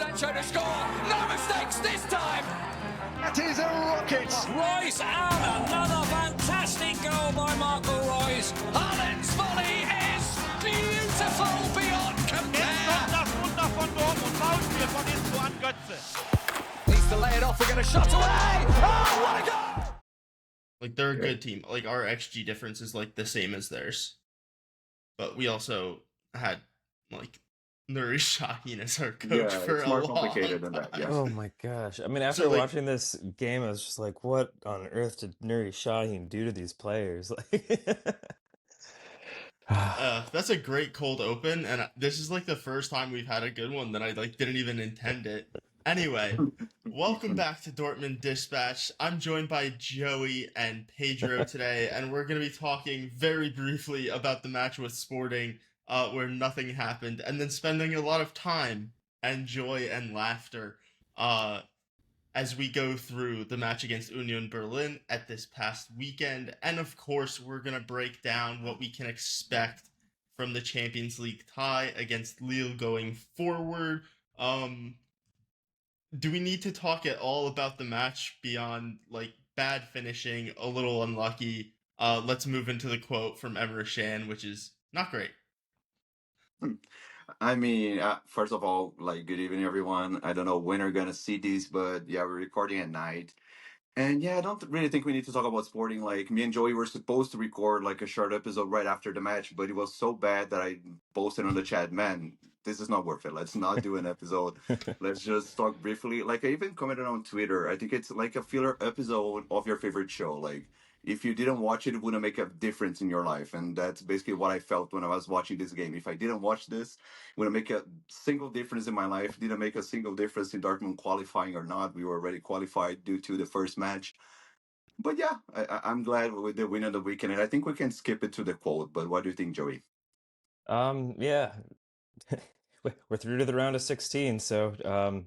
Sancho to score. No mistakes this time. That is a rocket. Royce and another fantastic goal by Marco Royce. Haaland's volley is beautiful beyond compare. Jetzt kommt das Wunder von Dortmund. Foulspiel von hinten an Götze. Needs to lay it off. We're going to shot away. Oh, what a goal! Like, they're a good team. Like, our XG difference is, like, the same as theirs. But we also had, like, Nuri Sahin as our coach for it's a more long complicated than time. that, yeah. Oh my gosh. I mean, after So, like- watching this game, I was just like, what on earth did Nuri Sahin do to these players? That's a great cold open, and this is, like, the first time we've had a good one that I, like, didn't even intend it. Anyway, welcome back to Dortmund Dispatch. I'm joined by Joey and Pedro today, and we're going to be talking very briefly about the match with Sporting, where nothing happened, and then spending a lot of time and joy and laughter as we go through the match against Union Berlin at this past weekend. And of course, we're going to break down what we can expect from the Champions League tie against Lille going forward. Do we need to talk at all about the match beyond, like, bad finishing, a little unlucky? Let's move into the quote from Emre Can, which is not great. I mean, first of all, like, good evening, everyone. I don't know when you're gonna see this, but yeah, we're recording at night. And yeah, I don't really think we need to talk about Sporting. Like, me and Joey were supposed to record like a short episode right after the match, but it was so bad that I posted on the chat, man, this is not worth it. Let's not do an episode. Let's just talk briefly. Like, I even commented on Twitter. I think it's like a filler episode of your favorite show. Like, if you didn't watch it, it wouldn't make a difference in your life. And that's basically what I felt when I was watching this game. If I didn't watch this, it wouldn't make a single difference in my life. Didn't make a single difference in Dortmund qualifying or not. We were already qualified due to the first match. But yeah, I'm glad with the win of the weekend. And I think we can skip it to the quote. But what do you think, Joey? Yeah. We're through to the round of 16, so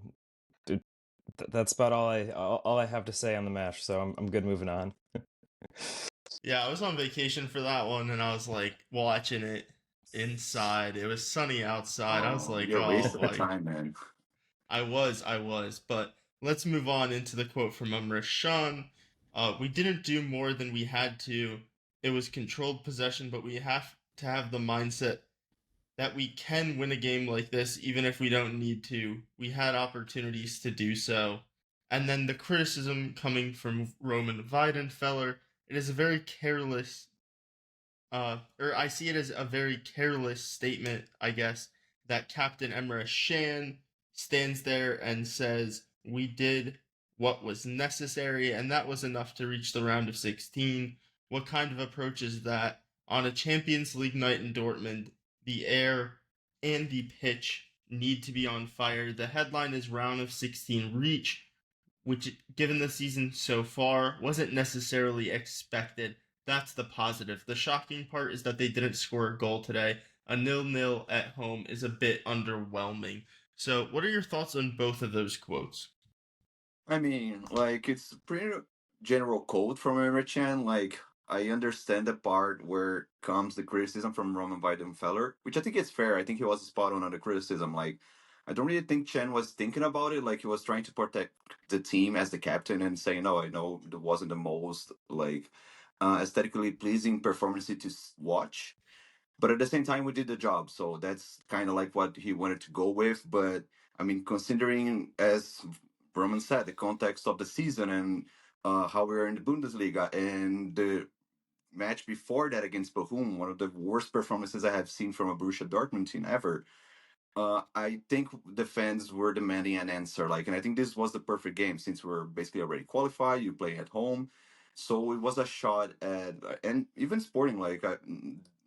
that's about all I have to say on the match, so I'm good moving on. Yeah, I was on vacation for that one, and I was, like, watching it inside. It was sunny outside. I was like, you're wasting the like, time, man. I was. But let's move on into the quote from Emre Can. We didn't do more than we had to. It was controlled possession, but we have to have the mindset that we can win a game like this, even if we don't need to. We had opportunities to do so. And then the criticism coming from Roman Weidenfeller, it is a very careless, or I see it as a very careless statement, I guess, that Captain Emre Can stands there and says, we did what was necessary, and that was enough to reach the round of 16. What kind of approach is that? On a Champions League night in Dortmund, the air and the pitch need to be on fire. The headline is round of 16 reach, which, given the season so far, wasn't necessarily expected. That's the positive. The shocking part is that they didn't score a goal today. A 0-0 at home is a bit underwhelming. So what are your thoughts on both of those quotes? I mean, like, it's a pretty general quote from Emre Can. Like, I understand the part where comes the criticism from Roman Weidenfeller, which I think is fair. I think he was spot on the criticism. Like, I don't really think Chen was thinking about it. Like, he was trying to protect the team as the captain and saying, no, I know it wasn't the most, like, aesthetically pleasing performance to watch. But at the same time, we did the job. So that's kind of like what he wanted to go with. But, I mean, considering, as Roman said, the context of the season and how we were in the Bundesliga and the match before that against Bochum, one of the worst performances I have seen from a Borussia Dortmund team ever. I think the fans were demanding an answer. Like, and I think this was the perfect game since we're basically already qualified. You play at home, so it was a shot at, and even Sporting. Like,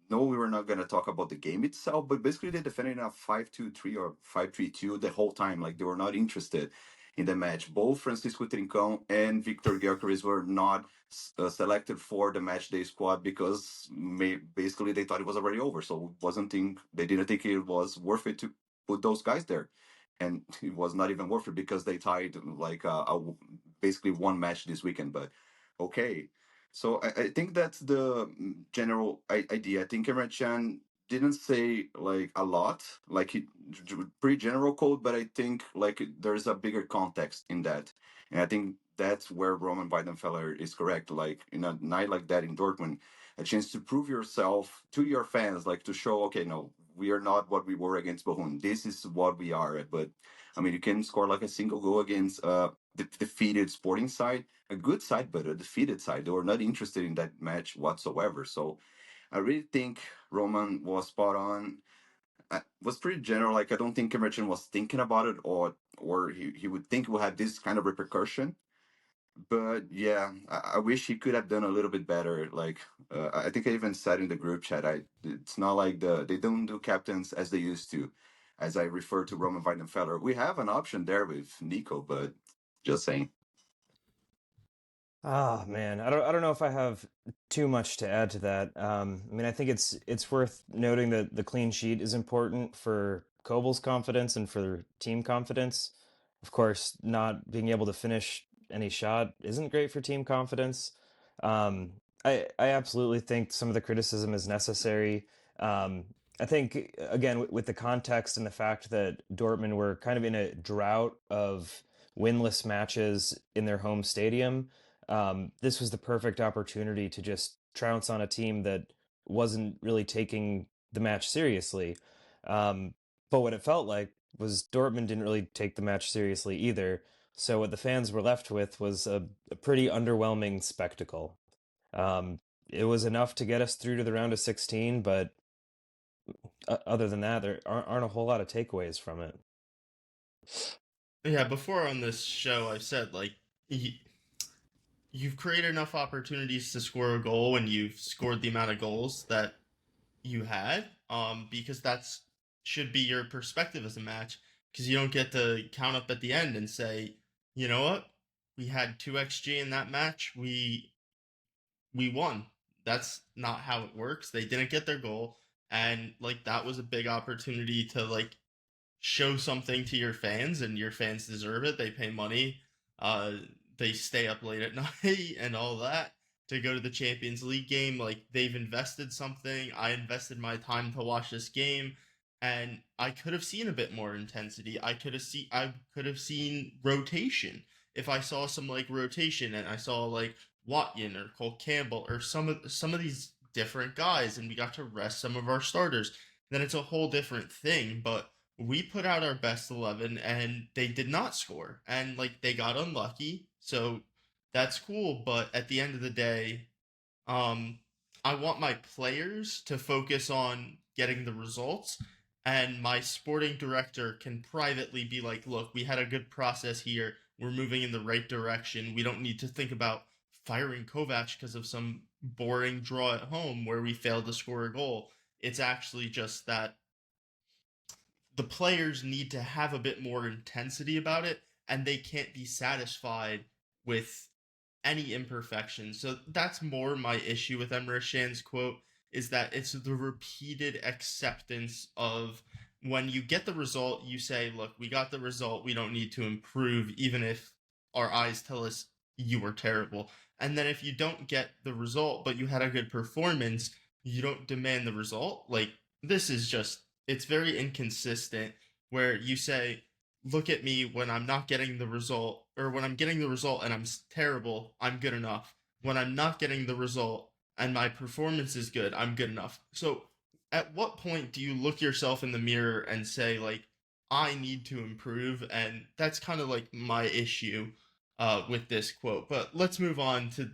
no, we were not gonna talk about the game itself, but basically they defended a 5-2-3 or 5-3-2 the whole time. Like, they were not interested in the match. Both Francisco Trincão and Victor Gyökeres were not selected for the match day squad because basically they thought it was already over. So they didn't think it was worth it to put those guys there, and it was not even worth it because they tied like basically one match this weekend. But okay, so I think that's the general idea. I think Emre Can didn't say like a lot, like pretty general code, but I think like there's a bigger context in that, and I think that's where Roman Weidenfeller is correct. Like in a night like that in Dortmund, a chance to prove yourself to your fans, like to show, okay, no, we are not what we were against Bohun. This is what we are. But I mean, you can score like a single goal against the defeated Sporting side, a good side, but a defeated side. They were not interested in that match whatsoever. So I really think Roman was spot on. Was pretty general. Like I don't think Emerson was thinking about it, or he would think it would have this kind of repercussion. But yeah, I wish he could have done a little bit better. Like I think I even said in the group chat, it's not like they don't do captains as they used to. As I refer to Roman Weidenfeller, we have an option there with Nico, but just saying. Ah, man, I don't know if I have too much to add to that. I mean, I think it's worth noting that the clean sheet is important for Kobel's confidence and for team confidence. Of course, not being able to finish any shot isn't great for team confidence. Um, I absolutely think some of the criticism is necessary. Um, I think again with the context and the fact that Dortmund were kind of in a drought of winless matches in their home stadium. This was the perfect opportunity to just trounce on a team that wasn't really taking the match seriously. Um, but what it felt like was Dortmund didn't really take the match seriously either. So what the fans were left with was a pretty underwhelming spectacle. It was enough to get us through to the round of 16, but other than that, there aren't a whole lot of takeaways from it. Yeah, before on this show, I've said like you've created enough opportunities to score a goal, and you've scored the amount of goals that you had. Because that's should be your perspective as a match, because you don't get to count up at the end and say, you know what, we had 2 xg in that match, we won. That's not how it works. They didn't get their goal, and like that was a big opportunity to like show something to your fans, and your fans deserve it. They pay money, uh they stay up late at night and all that to go to the Champions League game. Like they've invested something. I invested my time to watch this game, and I could have seen a bit more intensity. I could have seen rotation. If I saw some like rotation and I saw like Watson or Cole Campbell or some of these different guys, and we got to rest some of our starters, then it's a whole different thing. But we put out our best 11 and they did not score, and like they got unlucky, so that's cool. But at the end of the day, um I want my players to focus on getting the results, and my sporting director can privately be like, look, we had a good process here, we're moving in the right direction, we don't need to think about firing Kovac because of some boring draw at home where we failed to score a goal. It's actually just that the players need to have a bit more intensity about it, and they can't be satisfied with any imperfections. So that's more my issue with Emre Can's quote, is that it's the repeated acceptance of when you get the result, you say, look, we got the result, we don't need to improve, even if our eyes tell us you were terrible. And then if you don't get the result, but you had a good performance, you don't demand the result. Like, this is just, it's very inconsistent, where you say, look at me when I'm not getting the result, or when I'm getting the result and I'm terrible, I'm good enough. When I'm not getting the result and my performance is good, I'm good enough. So at what point do you look yourself in the mirror and say, like, I need to improve? And that's kind of like my issue with this quote. But let's move on to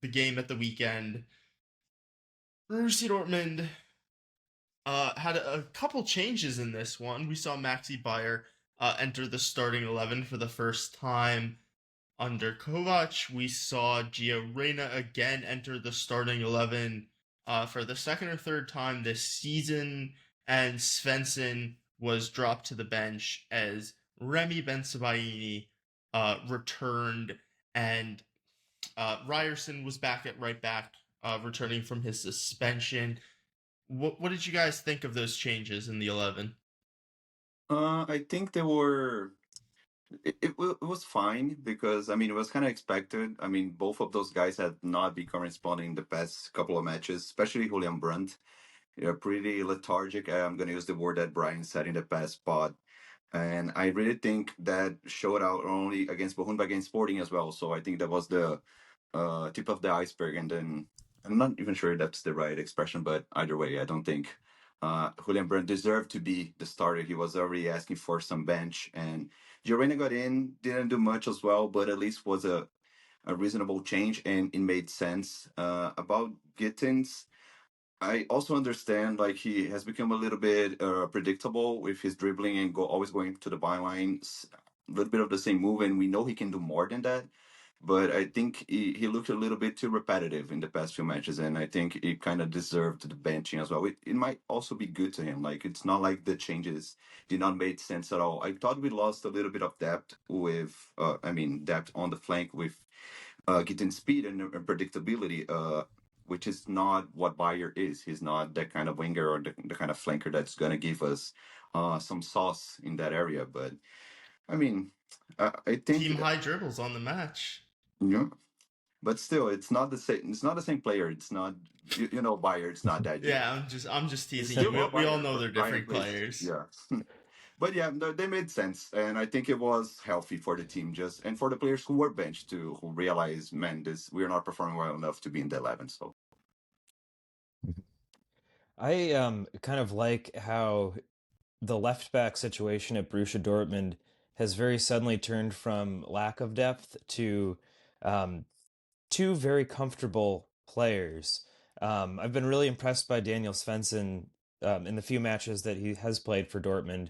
the game at the weekend. Borussia Dortmund had a couple changes in this one. We saw Maxi Bayer enter the starting 11 for the first time under Kovac. We saw Gio Reyna again enter the starting 11 for the second or third time this season, and Svensson was dropped to the bench as Remy Bensebaini returned, and Ryerson was back at right back, returning from his suspension. What did you guys think of those changes in the 11? I think they were. It was fine because I mean it was kind of expected. I mean both of those guys had not been corresponding the past couple of matches, especially Julian Brandt. pretty lethargic. I'm going to use the word that Brian said in the past pod. And I really think that showed out only against Bohun, but against Sporting as well. So I think that was the tip of the iceberg. And then I'm not even sure that's the right expression, but either way, I don't think Julian Brandt deserved to be the starter. He was already asking for some bench. And Giorena got in, didn't do much as well, but at least was a reasonable change and it made sense. About Gittins, I also understand like he has become a little bit predictable with his dribbling and always going to the byline. A little bit of the same move, and we know he can do more than that. But I think he looked a little bit too repetitive in the past few matches, and I think he kind of deserved the benching as well. It might also be good to him. Like it's not like the changes did not make sense at all. I thought we lost a little bit of depth with, depth on the flank with getting speed and predictability. Which is not what Bayer is. He's not that kind of winger or the kind of flanker that's going to give us some sauce in that area. But I mean, I think Team high dribbles on the match. yeah, but still, it's not the same. It's not the same player. It's not Bayer. It's not that. Yeah, I'm just It's teasing still you. more We all Bayer, know but they're Brian different plays. players. Yeah. But yeah, no, they made sense, and I think it was healthy for the team, just and for the players who were benched too, who realized, man, we're not performing well enough to be in the 11. So I kind of like how the left back situation at Borussia Dortmund has very suddenly turned from lack of depth to um, two very comfortable players. I've been really impressed by Daniel Svensson in the few matches that he has played for Dortmund.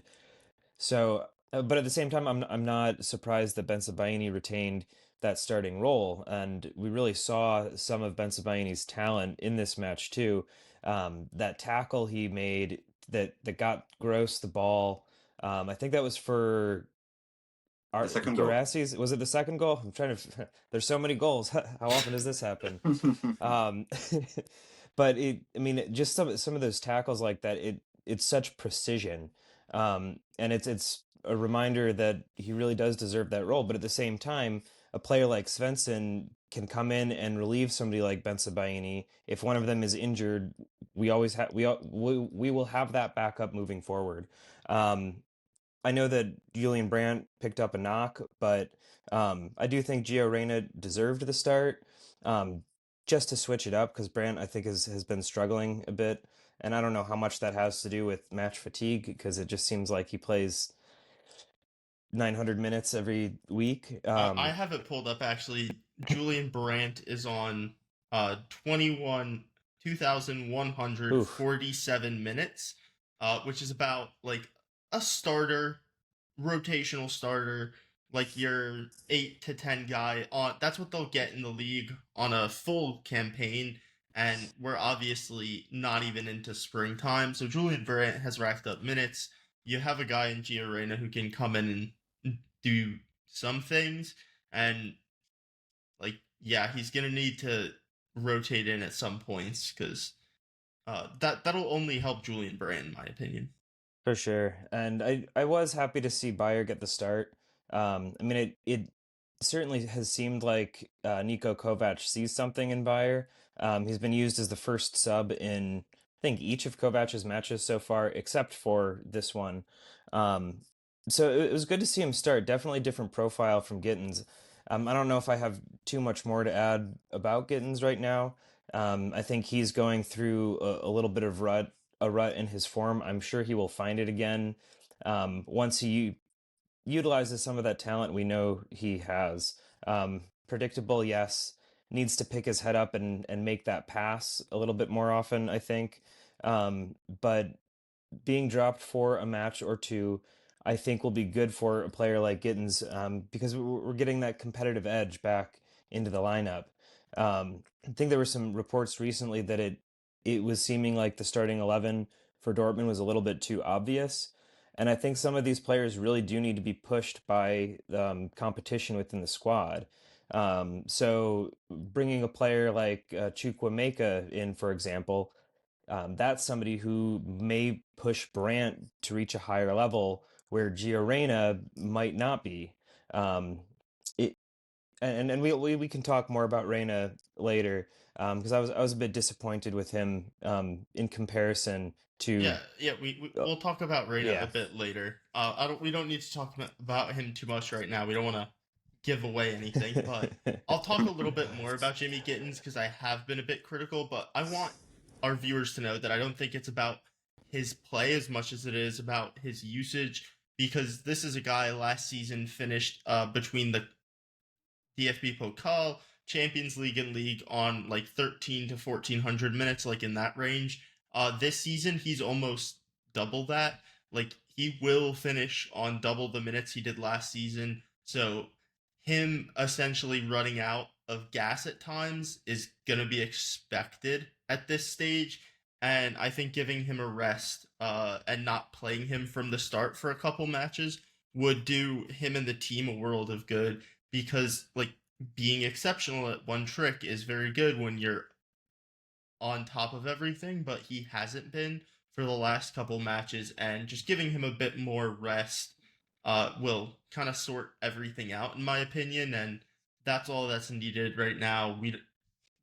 So, but at the same time, I'm not surprised that Bensebaini retained that starting role, and we really saw some of Bensebaini's talent in this match too. That tackle he made that got Gross the ball. I think that was for the second goal. Gerassi's. Was it the second goal? I'm trying to. There's so many goals. How often does this happen? Um, but I mean, just some of those tackles like that. It's such precision, and it's a reminder that he really does deserve that role. But at the same time, a player like Svensson can come in and relieve somebody like Bensebaini. If one of them is injured, we always have we will have that backup moving forward. Um, I know that Julian Brandt picked up a knock, but I do think Gio Reyna deserved the start, um, just to switch it up because Brandt I think has been struggling a bit, and I don't know how much that has to do with match fatigue because it just seems like he plays 900 minutes every week. I have it pulled up actually. Julian Brandt is on 21 Oof. 2,147 minutes, which is about like a starter, rotational starter, like your 8 to 10 guy on. That's what they'll get in the league on a full campaign. And we're obviously not even into springtime. So Julian Brandt has racked up minutes. You have a guy in Gio Reyna who can come in and do some things, and like yeah, he's gonna need to rotate in at some points because that'll only help Julian Brandt in my opinion. For sure. And I was happy to see Bayer get the start. I mean, it certainly has seemed like Niko Kovac sees something in Bayer. He's been used as the first sub in, I think, each of Kovac's matches so far, except for this one. Um, so it was good to see him start. Definitely different profile from Gittins. I don't know if I have too much more to add about Gittins right now. I think he's going through a little bit of a rut in his form. I'm sure he will find it again once he utilizes some of that talent we know he has. Predictable, yes. Needs to pick his head up and make that pass a little bit more often, I think. But being dropped for a match or two, I think will be good for a player like Gittins because we're getting that competitive edge back into the lineup. I think there were some reports recently that it was seeming like the starting 11 for Dortmund was a little bit too obvious. And I think some of these players really do need to be pushed by competition within the squad. So bringing a player like Chukwuemeka in, for example, that's somebody who may push Brandt to reach a higher level where Gio Reyna might not be. Um, it, and we can talk more about Reina later, because I was a bit disappointed with him in comparison to Yeah, we'll talk about Reyna a yeah. bit later. We don't need to talk about him too much right now. We don't want to give away anything, but I'll talk a little bit more about Jamie Gittins because I have been a bit critical, but I want our viewers to know that I don't think it's about his play as much as it is about his usage, because this is a guy last season finished between the DFB Pokal, Champions League, and League on like 13 to 1400 minutes, like in that range. This season, he's almost double that. Like, he will finish on double the minutes he did last season. So, him essentially running out of gas at times is going to be expected at this stage. And I think giving him a rest and not playing him from the start for a couple matches would do him and the team a world of good, because like being exceptional at one trick is very good when you're on top of everything, but he hasn't been for the last couple matches, and just giving him a bit more rest will kind of sort everything out in my opinion, and that's all that's needed right now.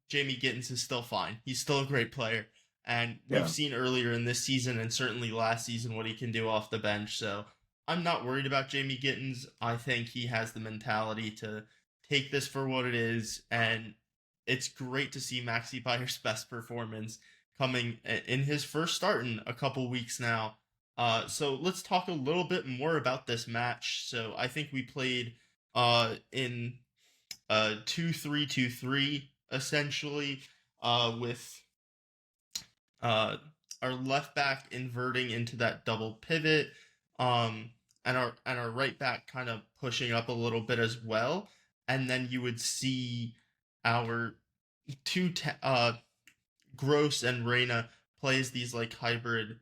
Jamie Gittins is still fine. He's still a great player, and we've Yeah. seen earlier in this season and certainly last season what he can do off the bench. So I'm not worried about Jamie Gittins. I think he has the mentality to take this for what it is, and it's great to see Maxi Bayer's best performance coming in his first start in a couple weeks now. So let's talk a little bit more about this match. So I think we played in 2-3-2-3 essentially, with uh, our left back inverting into that double pivot, um, and our right back kind of pushing up a little bit as well, and then you would see our Gross and Reyna plays these like hybrid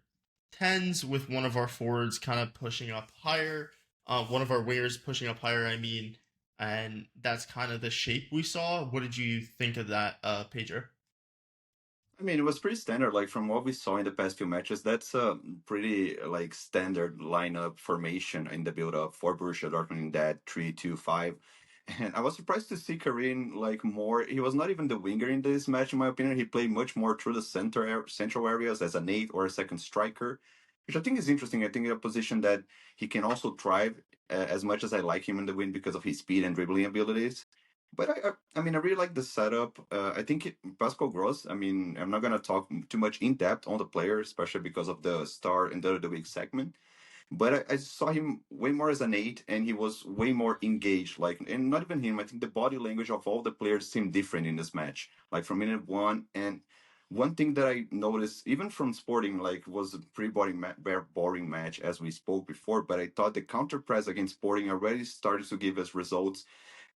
tens with one of our forwards kind of pushing up higher, one of our wingers pushing up higher. I mean, and that's kind of the shape we saw. What did you think of that, Pedro? I mean, it was pretty standard. Like from what we saw in the past few matches, that's a pretty like standard lineup formation in the build-up for Borussia Dortmund in that 3-2-5. And I was surprised to see Karim like more. He was not even the winger in this match, in my opinion. He played much more through the central areas as an eight or a second striker, which I think is interesting. I think a position that he can also thrive, as much as I like him in the win because of his speed and dribbling abilities. But I mean, I really like the setup. I think Pascal Gross. I mean, I'm not gonna talk too much in depth on the player, especially because of the star and the week segment. But I saw him way more as an eight, and he was way more engaged. Like, and not even him. I think the body language of all the players seemed different in this match. Like from minute one, and one thing that I noticed, even from Sporting, like was a pretty boring match as we spoke before. But I thought the counter press against Sporting already started to give us results,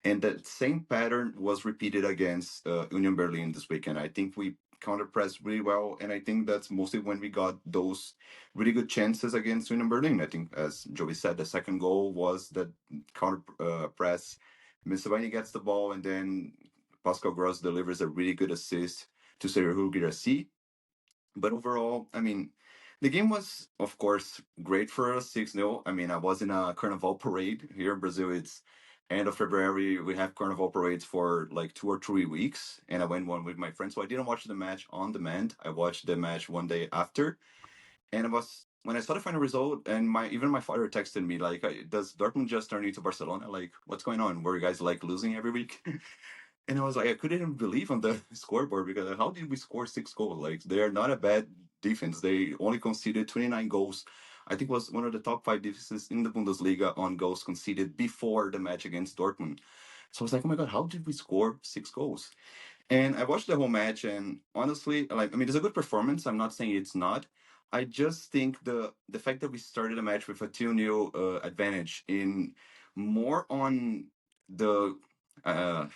and that same pattern was repeated against Union Berlin this weekend. I think we counter-pressed really well, and I think that's mostly when we got those really good chances against Union Berlin. I think, as Joey said, the second goal was that counter press. Mr. gets the ball, and then Pascal Gross delivers a really good assist to Sergio Girassi. But overall, I mean, the game was, of course, great for us, 6-0. I mean, I was in a carnival parade. Here in Brazil, it's end of February. We have carnival parades for like 2 or 3 weeks. And I went one with my friends. So I didn't watch the match on demand. I watched the match one day after. And it was when I saw the final result, and my father texted me, like, does Dortmund just turn into Barcelona? Like, what's going on? Were you guys like losing every week? And I was like, I couldn't even believe on the scoreboard, because how did we score 6 goals? Like, they are not a bad defense. They only conceded 29 goals. I think was one of the top five defenses in the Bundesliga on goals conceded before the match against Dortmund. So I was like, oh my God, how did we score 6 goals? And I watched the whole match, and honestly, like, I mean, it's a good performance. I'm not saying it's not. I just think the fact that we started the match with a 2-0 advantage in more on the uh,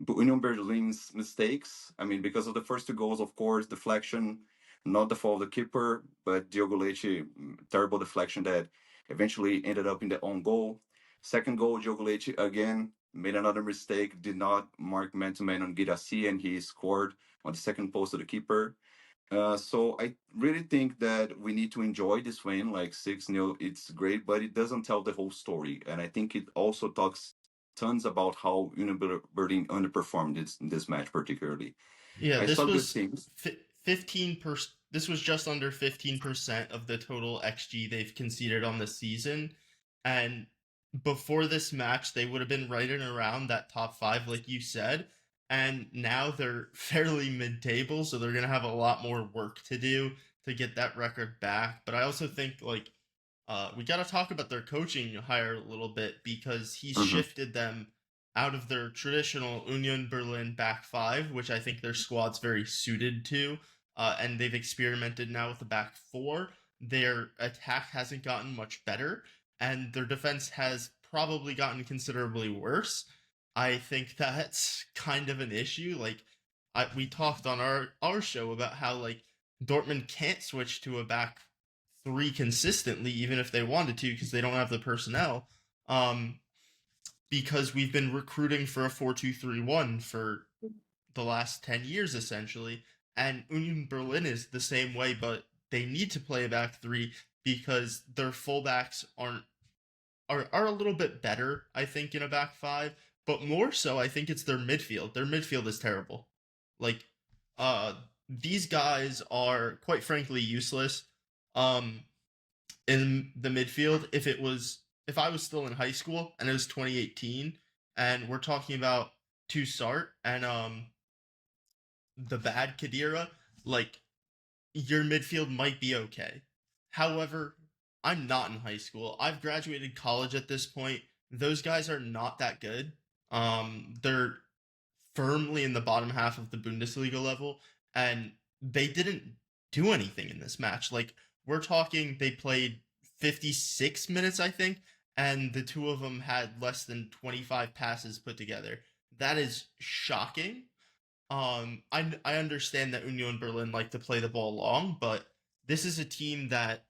Union Berlin's mistakes. I mean, because of the first 2 goals, of course, deflection, not the fault of the keeper, but Diogo Leite, terrible deflection that eventually ended up in the own goal. Second goal, Diogo Leite again made another mistake, did not mark man-to-man on Girassi, and he scored on the second post of the keeper. So I really think that we need to enjoy this win, like 6-0. It's great, but it doesn't tell the whole story. And I think it also talks tons about how Union Berlin underperformed in this match particularly. Yeah, I this saw good was things. 15%. This was just under 15% of the total XG they've conceded on the season. And before this match, they would have been right in around that top five, like you said. And now they're fairly mid-table, so they're gonna have a lot more work to do to get that record back. But I also think we got to talk about their coaching hire a little bit because he's Mhm. shifted them out of their traditional Union Berlin back five, which I think their squad's very suited to, and they've experimented now with the back four. Their attack hasn't gotten much better, and their defense has probably gotten considerably worse. I think that's kind of an issue. We talked on our show about how Dortmund can't switch to a back three consistently, even if they wanted to, because they don't have the personnel. Because we've been recruiting for a 4-2-3-1 for the last 10 years, essentially. And Union Berlin is the same way, but they need to play a back three because their fullbacks are a little bit better, I think, in a back five. But more so, I think it's their midfield. Their midfield is terrible. Like, uh, these guys are quite frankly useless. Um, in the midfield, if I was still in high school and it was 2018 and we're talking about Toussaint and the bad Kadira, like your midfield might be okay. However, I'm not in high school. I've graduated college at this point. Those guys are not that good. They're firmly in the bottom half of the Bundesliga level, and they didn't do anything in this match. Like, we're talking, they played 56 minutes, I think, and the two of them had less than 25 passes put together. That is shocking. I understand that Union Berlin like to play the ball long, but this is a team that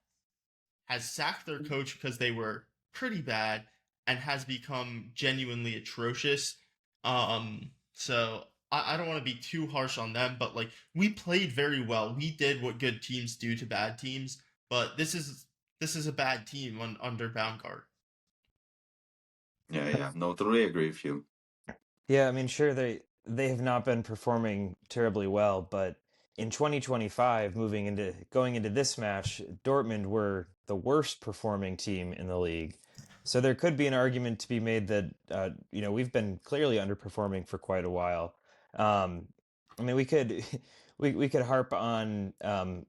has sacked their coach because they were pretty bad and has become genuinely atrocious. So I don't want to be too harsh on them, but we played very well. We did what good teams do to bad teams, but this is a bad team under Baumgart. Yeah. No, totally agree with you. Yeah, I mean, sure, they have not been performing terribly well, but in 2025, going into this match, Dortmund were the worst performing team in the league. So there could be an argument to be made that we've been clearly underperforming for quite a while. I mean, we could we could harp on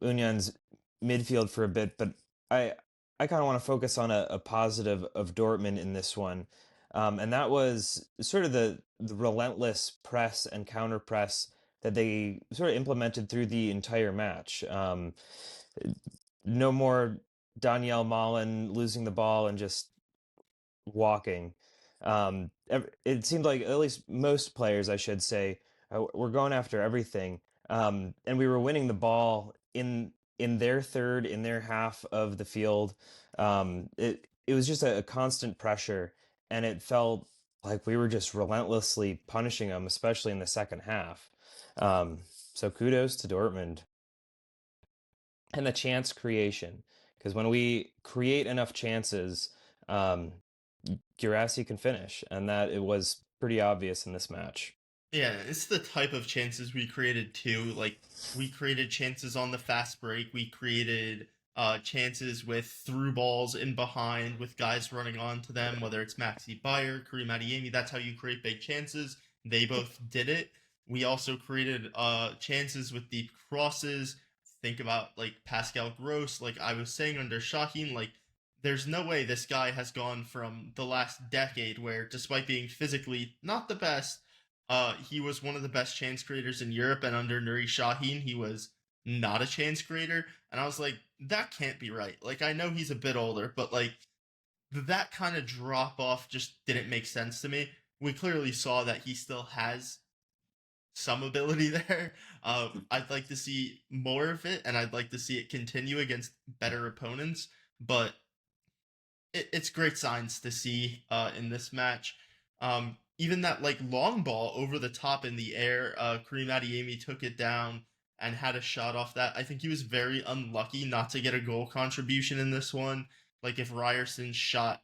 Union's midfield for a bit, but I kind of want to focus on a positive of Dortmund in this one. And that was sort of the relentless press and counter press that they sort of implemented through the entire match. No more Danielle Malen losing the ball and just walking. It seemed like at least most players, I should say, were going after everything, and we were winning the ball in their third, in their half of the field. It was just a constant pressure, and it felt like we were just relentlessly punishing them, especially in the second half. So kudos to Dortmund and the chance creation, because when we create enough chances, um, Girassi can finish, and that it was pretty obvious in this match. Yeah, it's the type of chances we created too. Like, we created chances on the fast break. We created chances with through balls in behind with guys running onto them, whether it's Maxi Bayer, Karim Adeyemi. That's how you create big chances. They both did it. We also created chances with deep crosses. Think about Pascal Gross, like I was saying under Shaheen, there's no way this guy has gone from the last decade where, despite being physically not the best, he was one of the best chance creators in Europe, and under Nuri Shaheen, he was not a chance creator. And I was like, that can't be right. I know he's a bit older, but that kind of drop off just didn't make sense to me. We clearly saw that he still has some ability there. I'd like to see more of it, and I'd like to see it continue against better opponents. But it's great signs to see in this match. Even that long ball over the top in the air, Karim Adeyemi took it down and had a shot off that. I think he was very unlucky not to get a goal contribution in this one. If Ryerson's shot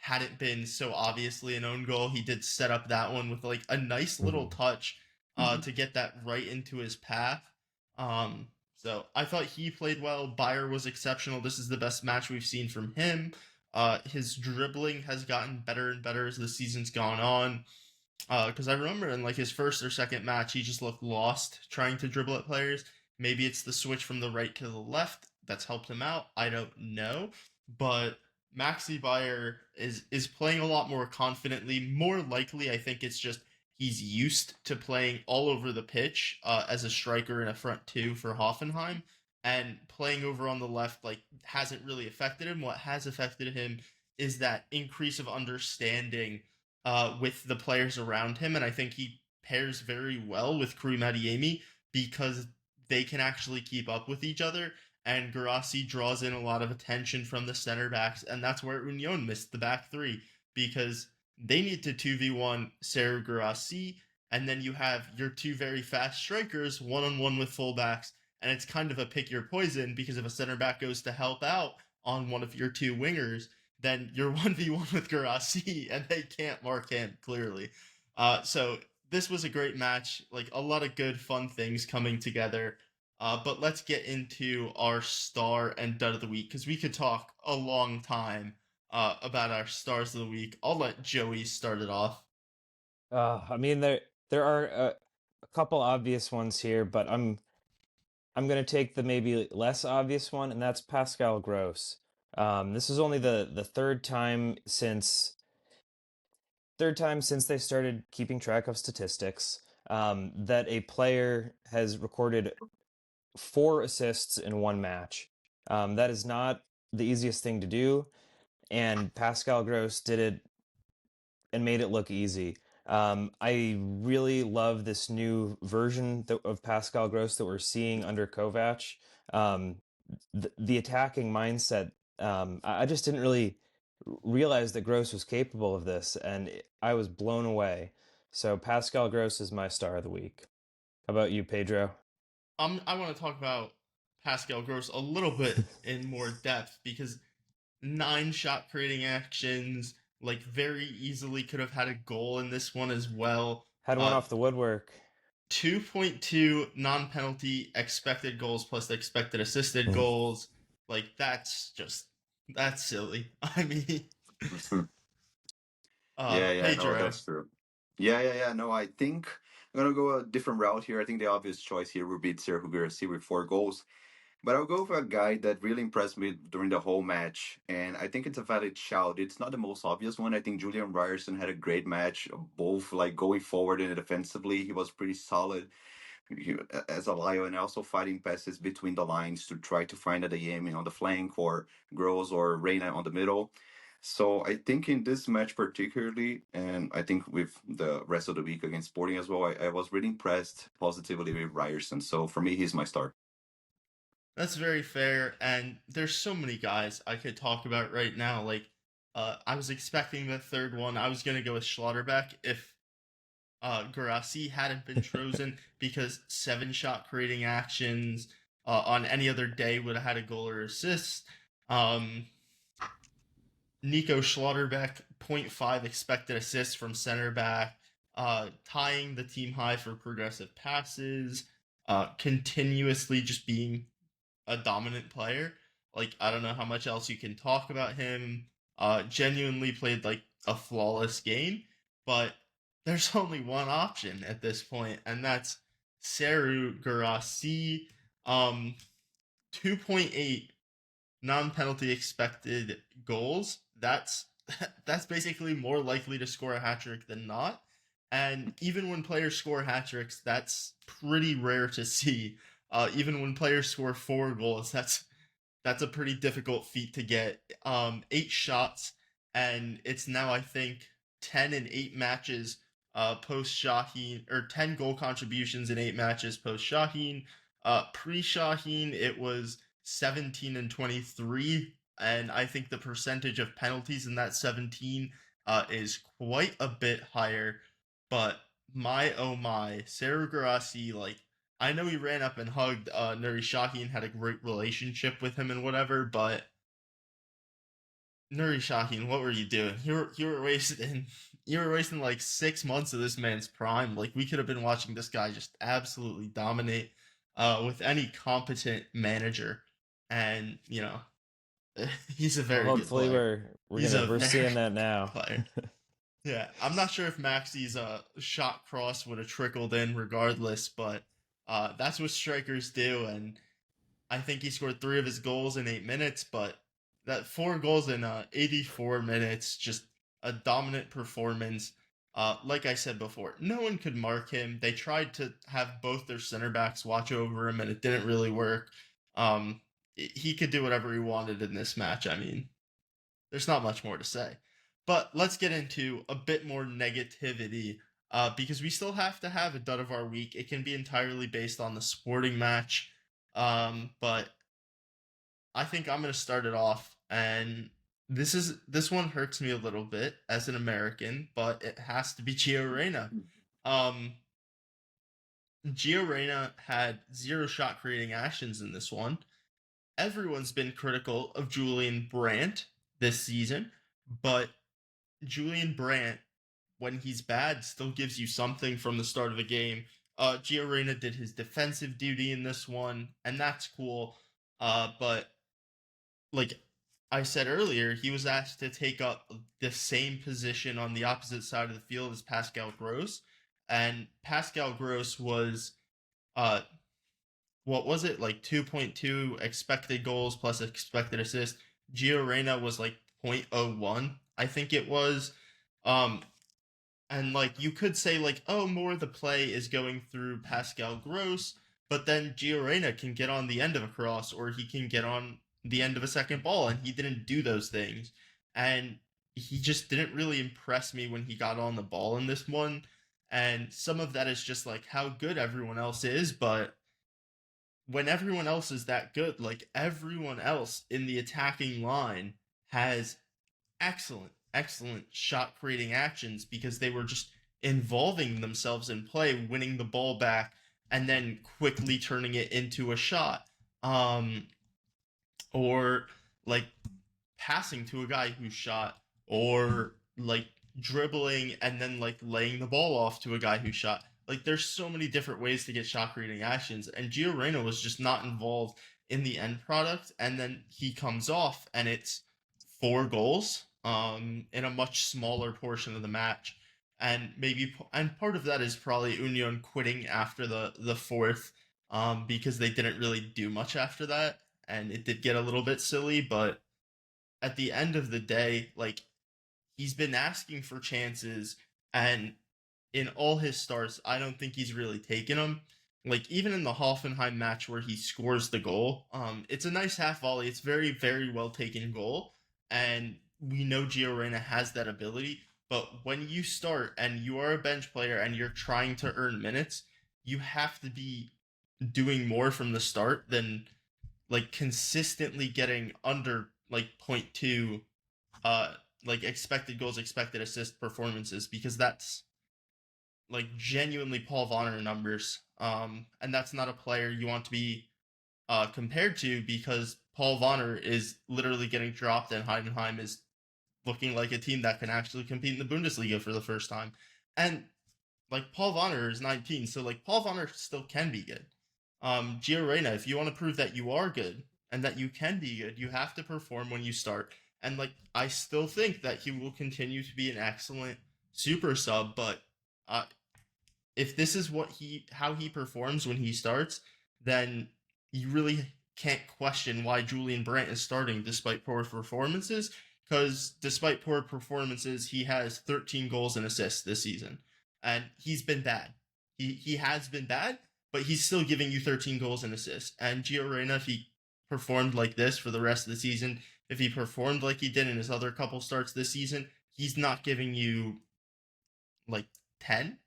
hadn't been so obviously an own goal. He did set up that one with like a nice little touch to get that right into his path. So I thought he played well. Bayer was exceptional. This is the best match we've seen from him. His dribbling has gotten better and better as the season's gone on. Because I remember in like his first or second match, he just looked lost trying to dribble at players. Maybe it's the switch from the right to the left that's helped him out. I don't know, but Maxi Bayer is playing a lot more confidently. More likely, I think it's just he's used to playing all over the pitch as a striker in a front two for Hoffenheim, and playing over on the left like hasn't really affected him. What has affected him is that increase of understanding with the players around him, and I think he pairs very well with Karim Adeyemi because they can actually keep up with each other. And Guirassy draws in a lot of attention from the center backs, and that's where Union missed the back three because they need to 2v1 Serhou Guirassy, and then you have your two very fast strikers one-on-one with fullbacks, and it's kind of a pick your poison because if a center back goes to help out on one of your two wingers, then you're 1v1 with Guirassy, and they can't mark him, clearly. So this was a great match, like a lot of good, fun things coming together. But let's get into our star and dud of the week, because we could talk a long time about our stars of the week. I'll let Joey start it off. I mean, there are a couple obvious ones here, but I'm gonna take the maybe less obvious one, and that's Pascal Gross. This is only the third time since they started keeping track of statistics that a player has recorded 4 assists in one match. That is not the easiest thing to do, and Pascal Gross did it and made it look easy. I really love this new version of Pascal Gross that we're seeing under Kovac. The attacking mindset. I just didn't really realize that Gross was capable of this, and I was blown away. So Pascal Gross is my star of the week. How about you, Pedro? I want to talk about Pascal Gross a little bit in more depth because 9 shot creating actions, like very easily could have had a goal in this one as well. Had one off the woodwork. 2.2 non-penalty expected goals plus the expected assisted goals. Like that's silly. I mean, Yeah, no, Pedro. that's true. Yeah. No, I think I'm gonna go a different route here. I think the obvious choice here would be Serhou Guirassy with 4 goals. But I'll go for a guy that really impressed me during the whole match, and I think it's a valid shout. It's not the most obvious one. I think Julian Ryerson had a great match, both like going forward and defensively. He was pretty solid as a lion, and also fighting passes between the lines to try to find Adeyemi on the flank or Gross or Reina on the middle. So I think in this match particularly, and I think with the rest of the week against Sporting as well, I was really impressed positively with Ryerson. So for me, he's my star. That's very fair, and there's so many guys I could talk about right now. Like, I was expecting the third one. I was gonna go with Schlotterbeck if Guirassy hadn't been chosen because 7 shot creating actions on any other day would have had a goal or assist. Nico Schlotterbeck, 0.5 expected assists from center back, tying the team high for progressive passes, continuously just being a dominant player. Like, I don't know how much else you can talk about him. Genuinely played like a flawless game, but there's only one option at this point, and that's Serhou Guirassy. 2.8 non-penalty expected goals. That's basically more likely to score a hat trick than not. And even when players score hat tricks, that's pretty rare to see. Even when players score 4 goals, that's a pretty difficult feat to get. 8 shots, and it's now I think 10 in 8 matches post Shaheen, or 10 goal contributions in 8 matches post Shaheen. Pre Shaheen, it was 17 and 23, and I think the percentage of penalties in that 17 is quite a bit higher. But my oh my, Serhou Guirassy, like, I know he ran up and hugged Nuri Shaheen, had a great relationship with him and whatever, but Nuri Sahin, what were you doing? You were wasting like 6 months of this man's prime. Like we could have been watching this guy just absolutely dominate with any competent manager. And, he's a Well, very good hopefully player. He's a we're very seeing that good now. player. Yeah, I'm not sure if Maxi's shot cross would have trickled in regardless, but that's what strikers do, and I think he scored 3 of his goals in 8 minutes, but that 4 goals in 84 minutes, just a dominant performance. Like I said before, no one could mark him. They tried to have both their center backs watch over him, and it didn't really work. He could do whatever he wanted in this match. I mean, there's not much more to say. But let's get into a bit more negativity because we still have to have a dud of our week. It can be entirely based on the sporting match. But I think I'm going to start it off. And this one hurts me a little bit as an American, but it has to be Gio Reyna. Um, Gio Reyna had 0 shot creating actions in this one. Everyone's been critical of Julian Brandt this season, but Julian Brandt, when he's bad, still gives you something from the start of a game. Gio Reyna did his defensive duty in this one, and that's cool. But like I said earlier, he was asked to take up the same position on the opposite side of the field as Pascal Gross, and Pascal Gross was uh what was it, like 2.2 expected goals plus expected assists. Gio Reyna was like 0.01, I think it was. Um, and like you could say like, oh, more of the play is going through Pascal Gross, but then Gio Reyna can get on the end of a cross or he can get on the end of a second ball, and he didn't do those things. And he just didn't really impress me when he got on the ball in this one. And some of that is just like how good everyone else is, but when everyone else is that good, like everyone else in the attacking line has excellent shot creating actions because they were just involving themselves in play, winning the ball back, and then quickly turning it into a shot. Or like passing to a guy who shot, or like dribbling and then like laying the ball off to a guy who shot. Like there's so many different ways to get shot creating actions, and Gio Reyna was just not involved in the end product, and then he comes off and it's 4 goals in a much smaller portion of the match. And part of that is probably Union quitting after the fourth because they didn't really do much after that, and it did get a little bit silly. But at the end of the day, like he's been asking for chances, and in all his starts, I don't think he's really taken them. Like even in the Hoffenheim match where he scores the goal, it's a nice half volley. It's very very well taken goal, and we know Gio Reyna has that ability. But when you start and you are a bench player and you're trying to earn minutes, you have to be doing more from the start than like consistently getting under like point 0.2 like expected goals, expected assist performances, because that's like genuinely Paul Vonner numbers. And that's not a player you want to be compared to, because Paul Vonner is literally getting dropped and Heidenheim is looking like a team that can actually compete in the Bundesliga for the first time. And like Paul Vonner is 19, so like Paul Vonner still can be good. Gio Reyna, if you want to prove that you are good and that you can be good, you have to perform when you start. And like I still think that he will continue to be an excellent super sub, but uh, if this is how he performs when he starts, then you really can't question why Julian Brandt is starting despite poor performances. Because despite poor performances, he has 13 goals and assists this season, and he's been bad. He has been bad, but he's still giving you 13 goals and assists. And Gio Reyna, if he performed like this for the rest of the season, if he performed like he did in his other couple starts this season, he's not giving you like 10.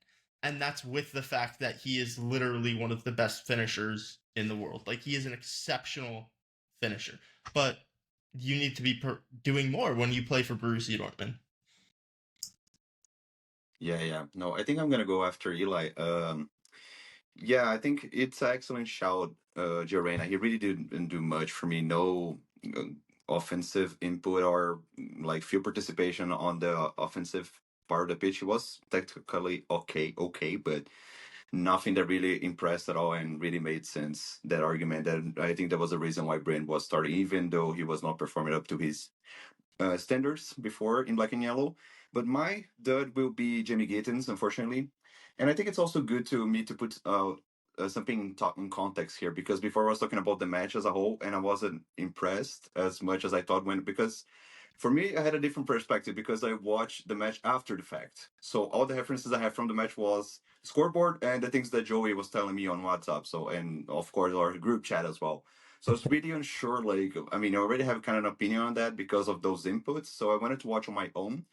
And that's with the fact that he is literally one of the best finishers in the world. Like he is an exceptional finisher. But you need to be doing more when you play for Borussia Dortmund. Yeah. No, I think I'm gonna go after Eli. Yeah, I think it's an excellent shout, Gio Reyna. He really didn't do much for me. No offensive input or like field participation on the offensive part of the pitch. He was technically okay, but nothing that really impressed at all and really made sense. That argument, that I think that was the reason why Brand was starting, even though he was not performing up to his standards before in black and yellow. But my dud will be Jamie Gittins, unfortunately. And I think it's also good to me to put something in context here, because before I was talking about the match as a whole, and I wasn't impressed as much as I thought when, because for me, I had a different perspective because I watched the match after the fact. So all the references I have from the match was scoreboard and the things that Joey was telling me on WhatsApp. So, and of course our group chat as well. So I was really unsure. Like, I mean, I already have kind of an opinion on that because of those inputs. So I wanted to watch on my own,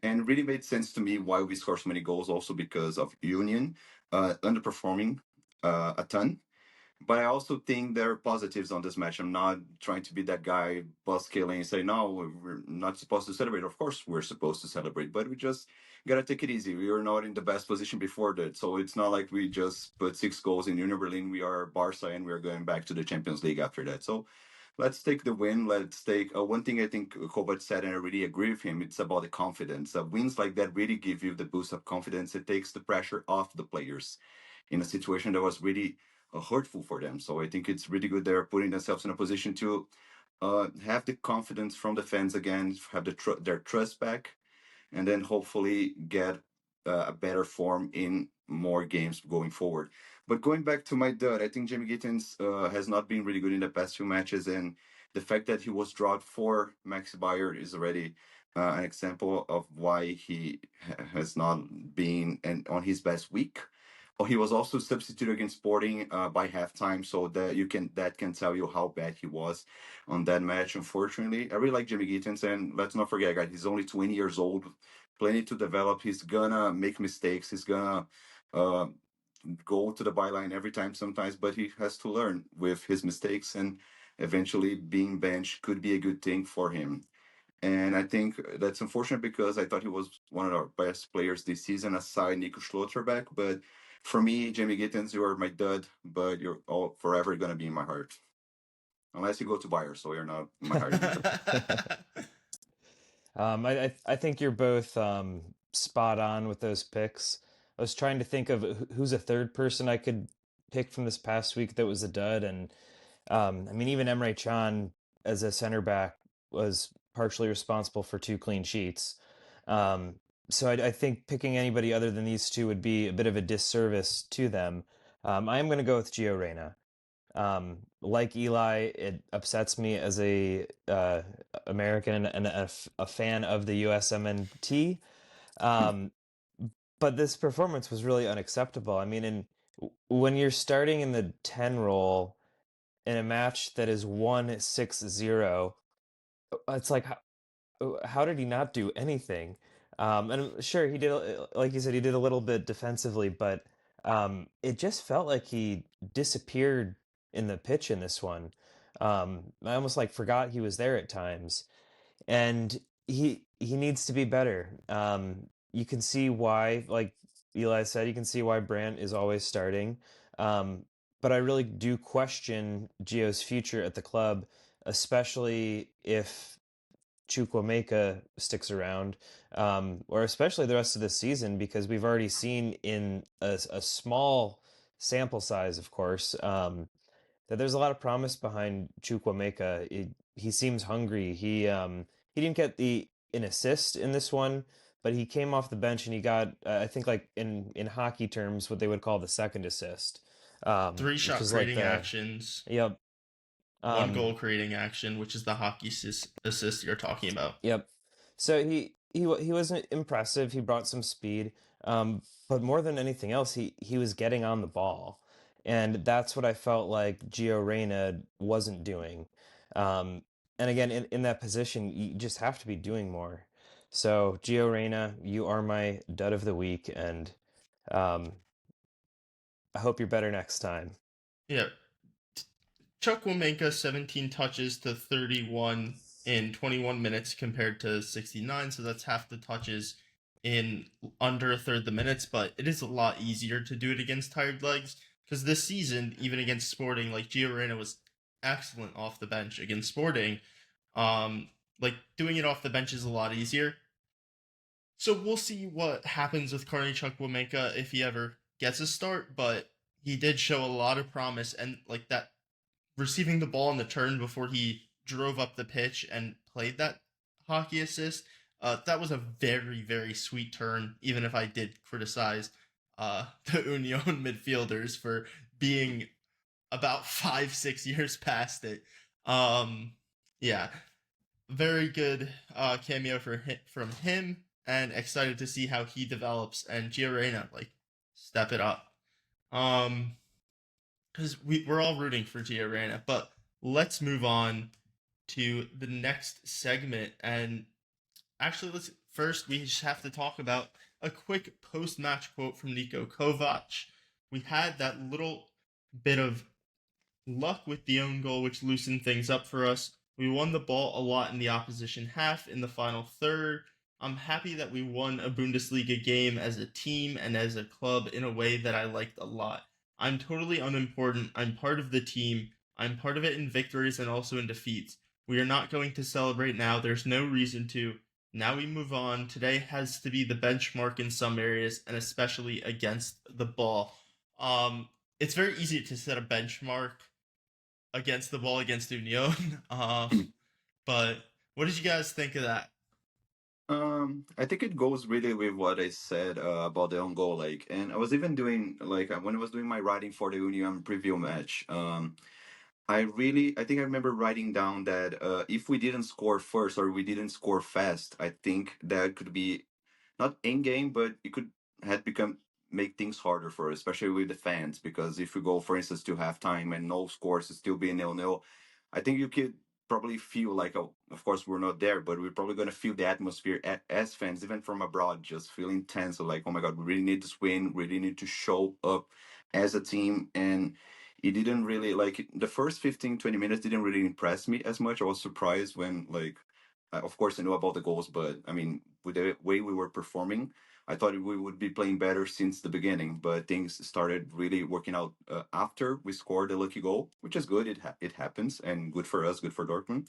and it really made sense to me why we scored so many goals. Also because of Union underperforming a ton. But I also think there are positives on this match. I'm not trying to be that guy bus killing and say, no, we're not supposed to celebrate. Of course, we're supposed to celebrate, but we just got to take it easy. We were not in the best position before that. So it's not like we just put 6 goals in Union Berlin. We are Barca and we're going back to the Champions League after that. So let's take the win. Let's take one thing I think Kovac said, and I really agree with him. It's about the confidence. Wins like that really give you the boost of confidence. It takes the pressure off the players in a situation that was really hurtful for them. So I think it's really good they're putting themselves in a position to have the confidence from the fans again, have their trust back, and then hopefully get a better form in more games going forward. But going back to my dud, I think Jamie Gittins has not been really good in the past few matches, and the fact that he was dropped for Max Bayer is already an example of why he has not been on his best week. Oh, he was also substituted against Sporting by halftime, so that can tell you how bad he was on that match. Unfortunately, I really like Jimmy Gittins, and let's not forget, guys, he's only 20 years old, plenty to develop. He's gonna make mistakes. He's gonna uh, go to the byline every time sometimes, but he has to learn with his mistakes, and eventually being benched could be a good thing for him. And I think that's unfortunate because I thought he was one of our best players this season, aside Nico Schlotterbeck. But for me, Jamie Gittins, you are my dud, but you're all forever going to be in my heart. Unless you go to Bayer, so you're not in my heart anymore. I think you're both spot on with those picks. I was trying to think of who's a third person I could pick from this past week that was a dud, and I mean, even Emre Can as a center back was partially responsible for 2 clean sheets. So I think picking anybody other than these two would be a bit of a disservice to them. I am going to go with Gio Reyna. Like Eli, it upsets me as a American and a fan of the USMNT. But this performance was really unacceptable. I mean, when you're starting in the 10 role in a match that is 1-6-0, it's like, how did he not do anything? And sure, he did, like you said, he did a little bit defensively, but it just felt like he disappeared in the pitch in this one. I almost like forgot he was there at times, and he needs to be better. You can see why, like Eli said, you can see why Brandt is always starting. But I really do question Gio's future at the club, especially if Chukwuemeka sticks around, or especially the rest of the season, because we've already seen in a small sample size, of course, that there's a lot of promise behind Chukwuemeka. He seems hungry. He didn't get an assist in this one, but he came off the bench and he got I think like in hockey terms what they would call the second assist, 3 which shot is like creating actions, yep. 1 Um, goal creating action, which is the hockey assist you're talking about. Yep. So he wasn't impressive. He brought some speed, but more than anything else, he was getting on the ball, and that's what I felt like Gio Reyna wasn't doing. Um, and again, in that position, you just have to be doing more. So Gio Reyna, you are my dud of the week, and um, I hope you're better next time. Yeah. Chukwuemeka 17 touches to 31 in 21 minutes compared to 69, so that's half the touches in under a third the minutes, but it is a lot easier to do it against tired legs, because this season, even against Sporting, like Gio Reyna was excellent off the bench against Sporting, Like doing it off the bench is a lot easier. So we'll see what happens with Carney Chukwuemeka if he ever gets a start, but he did show a lot of promise, and like that receiving the ball in the turn before he drove up the pitch and played that hockey assist, that was a very, very sweet turn, even if I did criticize the Union midfielders for being about 5, 6 years past it. Um, yeah, very good cameo from him, and excited to see how he develops and Giorena like step it up. Because we're all rooting for Giorena, but let's move on to the next segment. And actually, let's first we just have to talk about a quick post-match quote from Niko Kovac. We had that little bit of luck with the own goal, which loosened things up for us. We won the ball a lot in the opposition half in the final third. I'm happy that we won a Bundesliga game as a team and as a club in a way that I liked a lot. I'm totally unimportant. I'm part of the team. I'm part of it in victories and also in defeats. We are not going to celebrate now. There's no reason to. Now we move on. Today has to be the benchmark in some areas, and especially against the ball. It's very easy to set a benchmark against the ball against Union. But what did you guys think of that? I think it goes really with what I said about the own goal. Like, and I was even doing like when I was doing my writing for the Union preview match. I think I remember writing down that if we didn't score first or we didn't score fast, I think that could be not in game, but it could had become make things harder for us, especially with the fans. Because if we go, for instance, to halftime and no scores, it's still being 0-0, I think you could probably feel like, oh, of course we're not there, but we're probably gonna feel the atmosphere as fans, even from abroad, just feeling tense. So like, oh my god, we really need this win, really need to show up as a team. And it didn't really like the first 15-20 minutes didn't really impress me as much. I was surprised when like of course I know about the goals, but I mean with the way we were performing, I thought we would be playing better since the beginning. But things started really working out after we scored the lucky goal, which is good. It happens, and good for us, good for Dortmund.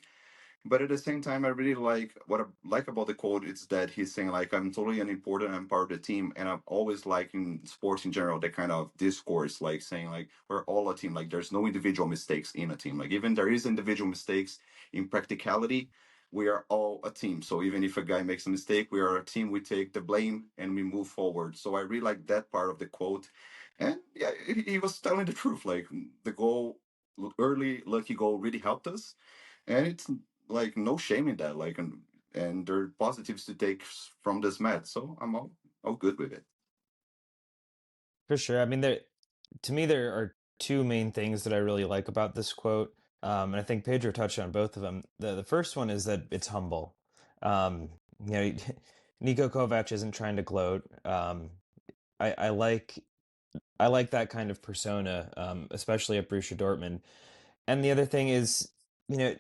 But at the same time, I really like what I like about the quote is that he's saying like I'm totally unimportant, I'm part of the team, and I've always liked in sports in general that kind of discourse, like saying like we're all a team, like there's no individual mistakes in a team, like even there is individual mistakes in practicality, we are all a team. So even if a guy makes a mistake, we are a team. We take the blame and we move forward. So I really like that part of the quote, and yeah, he was telling the truth. Like the goal, early lucky goal, really helped us, and it's like no shame in that. Like, and there are positives to take from this match. So I'm all good with it. For sure. I mean, to me, there are two main things that I really like about this quote. And I think Pedro touched on both of them. The first one is that it's humble. Um, you know, Niko Kovac isn't trying to gloat. I like that kind of persona, especially at Borussia Dortmund. And the other thing is, you know,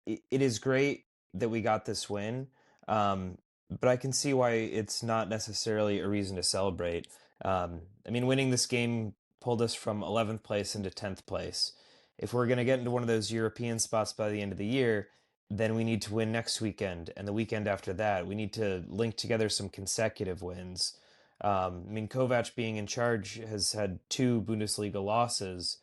it is great that we got this win, but I can see why it's not necessarily a reason to celebrate. I mean, winning this game pulled us from 11th place into 10th place. If we're going to get into one of those European spots by the end of the year, then we need to win next weekend and the weekend after that. We need to link together some consecutive wins. I mean, Kovac being in charge has had two Bundesliga losses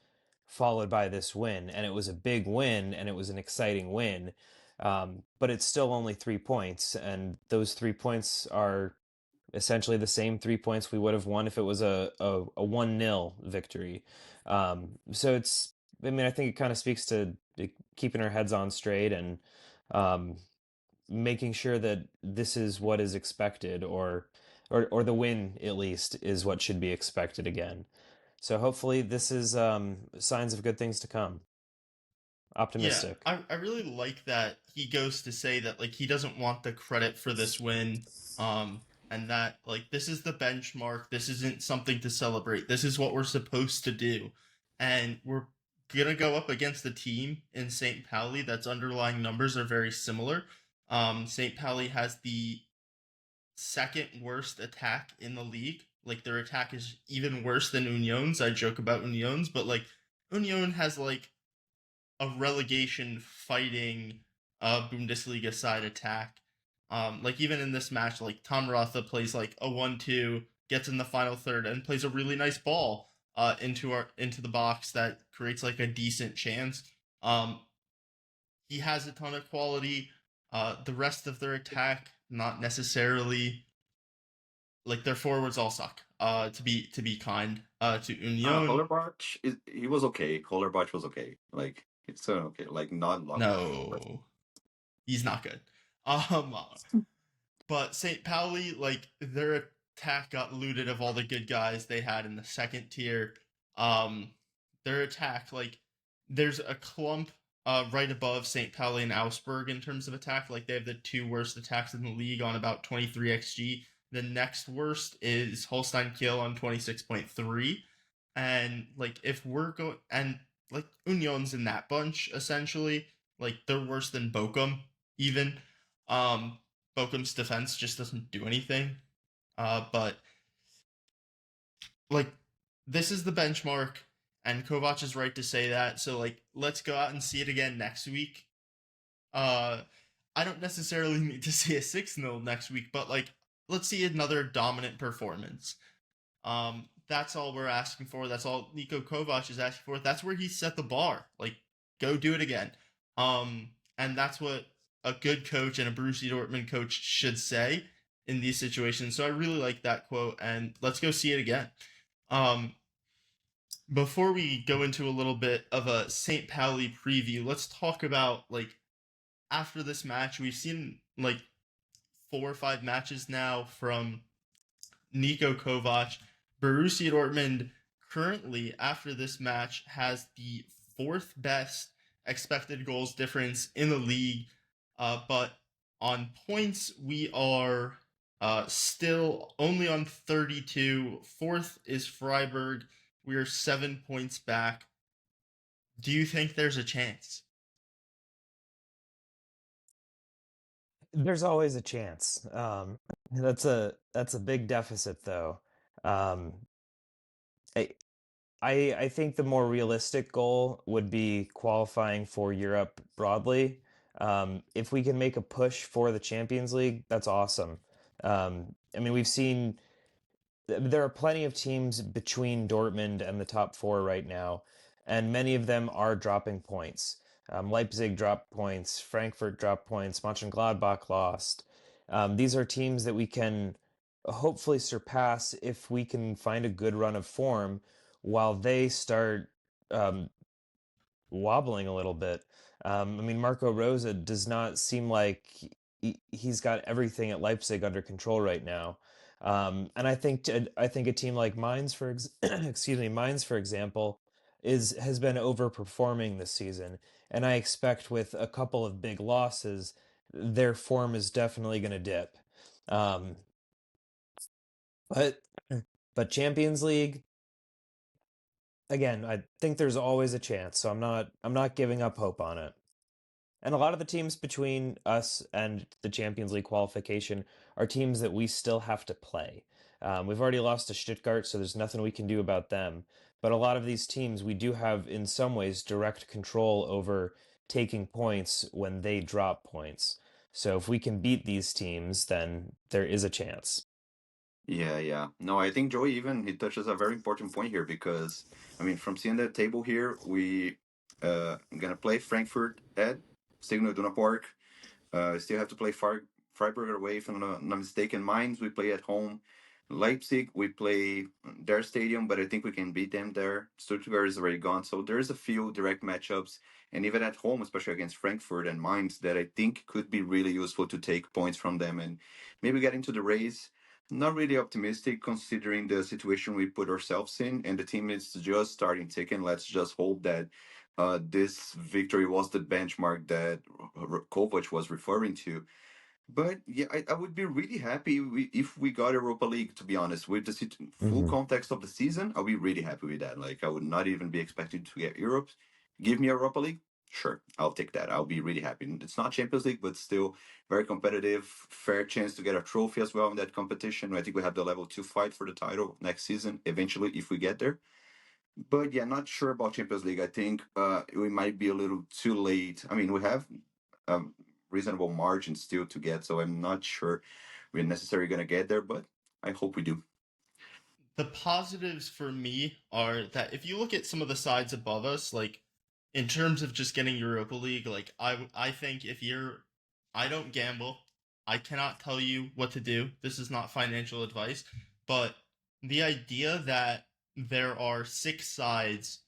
followed by this win, and it was a big win and it was an exciting win. But it's still only 3 points, and those 3 points are essentially the same 3 points we would have won if it was a 1-0 victory. So I mean, I think it kind of speaks to keeping our heads on straight and um, making sure that this is what is expected, or the win at least is what should be expected again. So hopefully this is signs of good things to come. Yeah, Optimistic. I really like that he goes to say that like he doesn't want the credit for this win, and that like this is the benchmark. This isn't something to celebrate. This is what we're supposed to do, and we're gonna go up against a team in St. Pauli that's underlying numbers are very similar. St. Pauli has the second worst attack in the league. Like their attack is even worse than Union's. I joke about Union's, but like Union has like a relegation fighting Bundesliga side attack. Like even in this match, like Tom Rotha plays like a 1-2, gets in the final third, and plays a really nice ball into the box that creates like a decent chance. He has a ton of quality. The rest of their attack, not necessarily. Like their forwards all suck. To be kind. To Union, Hollerbach, he was okay. Hollerbach was okay. Like, it's okay. Like, not long. no, he's not good. Um, but St. Pauli, like their attack got looted of all the good guys they had in the second tier. Um, their attack, like there's a clump right above St. Pauli and Augsburg in terms of attack. Like they have the two worst attacks in the league on about 23 xg. The next worst is Holstein Kiel on 26.3. And like if we're going and like Union's in that bunch essentially, like they're worse than Bochum even. Um Bochum's defense just doesn't do anything. But like this is the benchmark, and Kovac is right to say that. So like let's go out and see it again next week. I don't necessarily need to see a 6-0 next week, but like let's see another dominant performance. That's all we're asking for. That's all Niko Kovac is asking for. That's where he set the bar. Like, go do it again. And that's what a good coach and a Borussia Dortmund coach should say in these situations. So I really like that quote, and let's go see it again. Before we go into a little bit of a St. Pauli preview, let's talk about like after this match. We've seen like 4 or 5 matches now from Niko Kovac. Borussia Dortmund currently, after this match, has the 4th best expected goals difference in the league. But on points, we are still only on 32. 4th is Freiburg. We are 7 points back. Do you think there's a chance? There's always a chance. That's a big deficit, though. Um, I, I think the more realistic goal would be qualifying for Europe broadly. If we can make a push for the Champions League, that's awesome. I mean, we've seen there are plenty of teams between Dortmund and the top 4 right now, and many of them are dropping points. Leipzig dropped points, Frankfurt dropped points, Mönchengladbach lost. These are teams that we can hopefully surpass if we can find a good run of form while they start um, wobbling a little bit. I mean, Marco Rosa does not seem like he's got everything at Leipzig under control right now. And I think a team like Mainz, excuse me, Mainz, for example, has been overperforming this season, and I expect with a couple of big losses, their form is definitely going to dip. Um, but but Champions League, again, I think there's always a chance, so I'm not giving up hope on it. And a lot of the teams between us and the Champions League qualification are teams that we still have to play. We've already lost to Stuttgart, so there's nothing we can do about them. But a lot of these teams, we do have, in some ways, direct control over taking points when they drop points. So if we can beat these teams, then there is a chance. Yeah, yeah. No, I think Joey even he touches a very important point here because I mean, from seeing the table here, we gonna play Frankfurt at Signal Iduna Park. Still have to play Freiburg away, if I'm not mistaken. Mainz, we play at home. Leipzig, we play their stadium, but I think we can beat them there. Stuttgart is already gone. So there's a few direct matchups, and even at home, especially against Frankfurt and Mainz, that I think could be really useful to take points from them and maybe get into the race. Not really optimistic considering the situation we put ourselves in, and the team is just starting ticking. Let's just hope that this victory was the benchmark that Kovac was referring to. But yeah, I would be really happy if we got Europa League, to be honest. With the full Hmm. context of the season, I'll be really happy with that. Like, I would not even be expecting to get Europe. Give me Europa League? Sure, I'll take that. I'll be really happy. It's not Champions League, but still very competitive. Fair chance to get a trophy as well in that competition. I think we have the level to fight for the title next season, eventually, if we get there. But yeah, not sure about Champions League. I think we might be a little too late. I mean, we have reasonable margin still to get. So I'm not sure we're necessarily going to get there, but I hope we do. The positives for me are that if you look at some of the sides above us, like in terms of just getting Europa League, like I think if you're, I don't gamble. I cannot tell you what to do. This is not financial advice, but the idea that there are six sides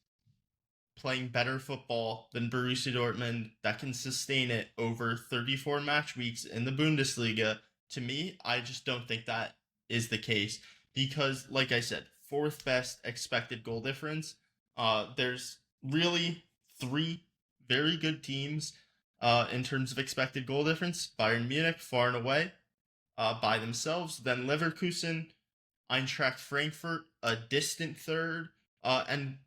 playing better football than Borussia Dortmund that can sustain it over 34 match weeks in the Bundesliga, to me, I just don't think that is the case because, like I said, fourth best expected goal difference. There's really three very good teams in terms of expected goal difference. Bayern Munich, far and away, by themselves. Then Leverkusen, Eintracht Frankfurt, a distant third. And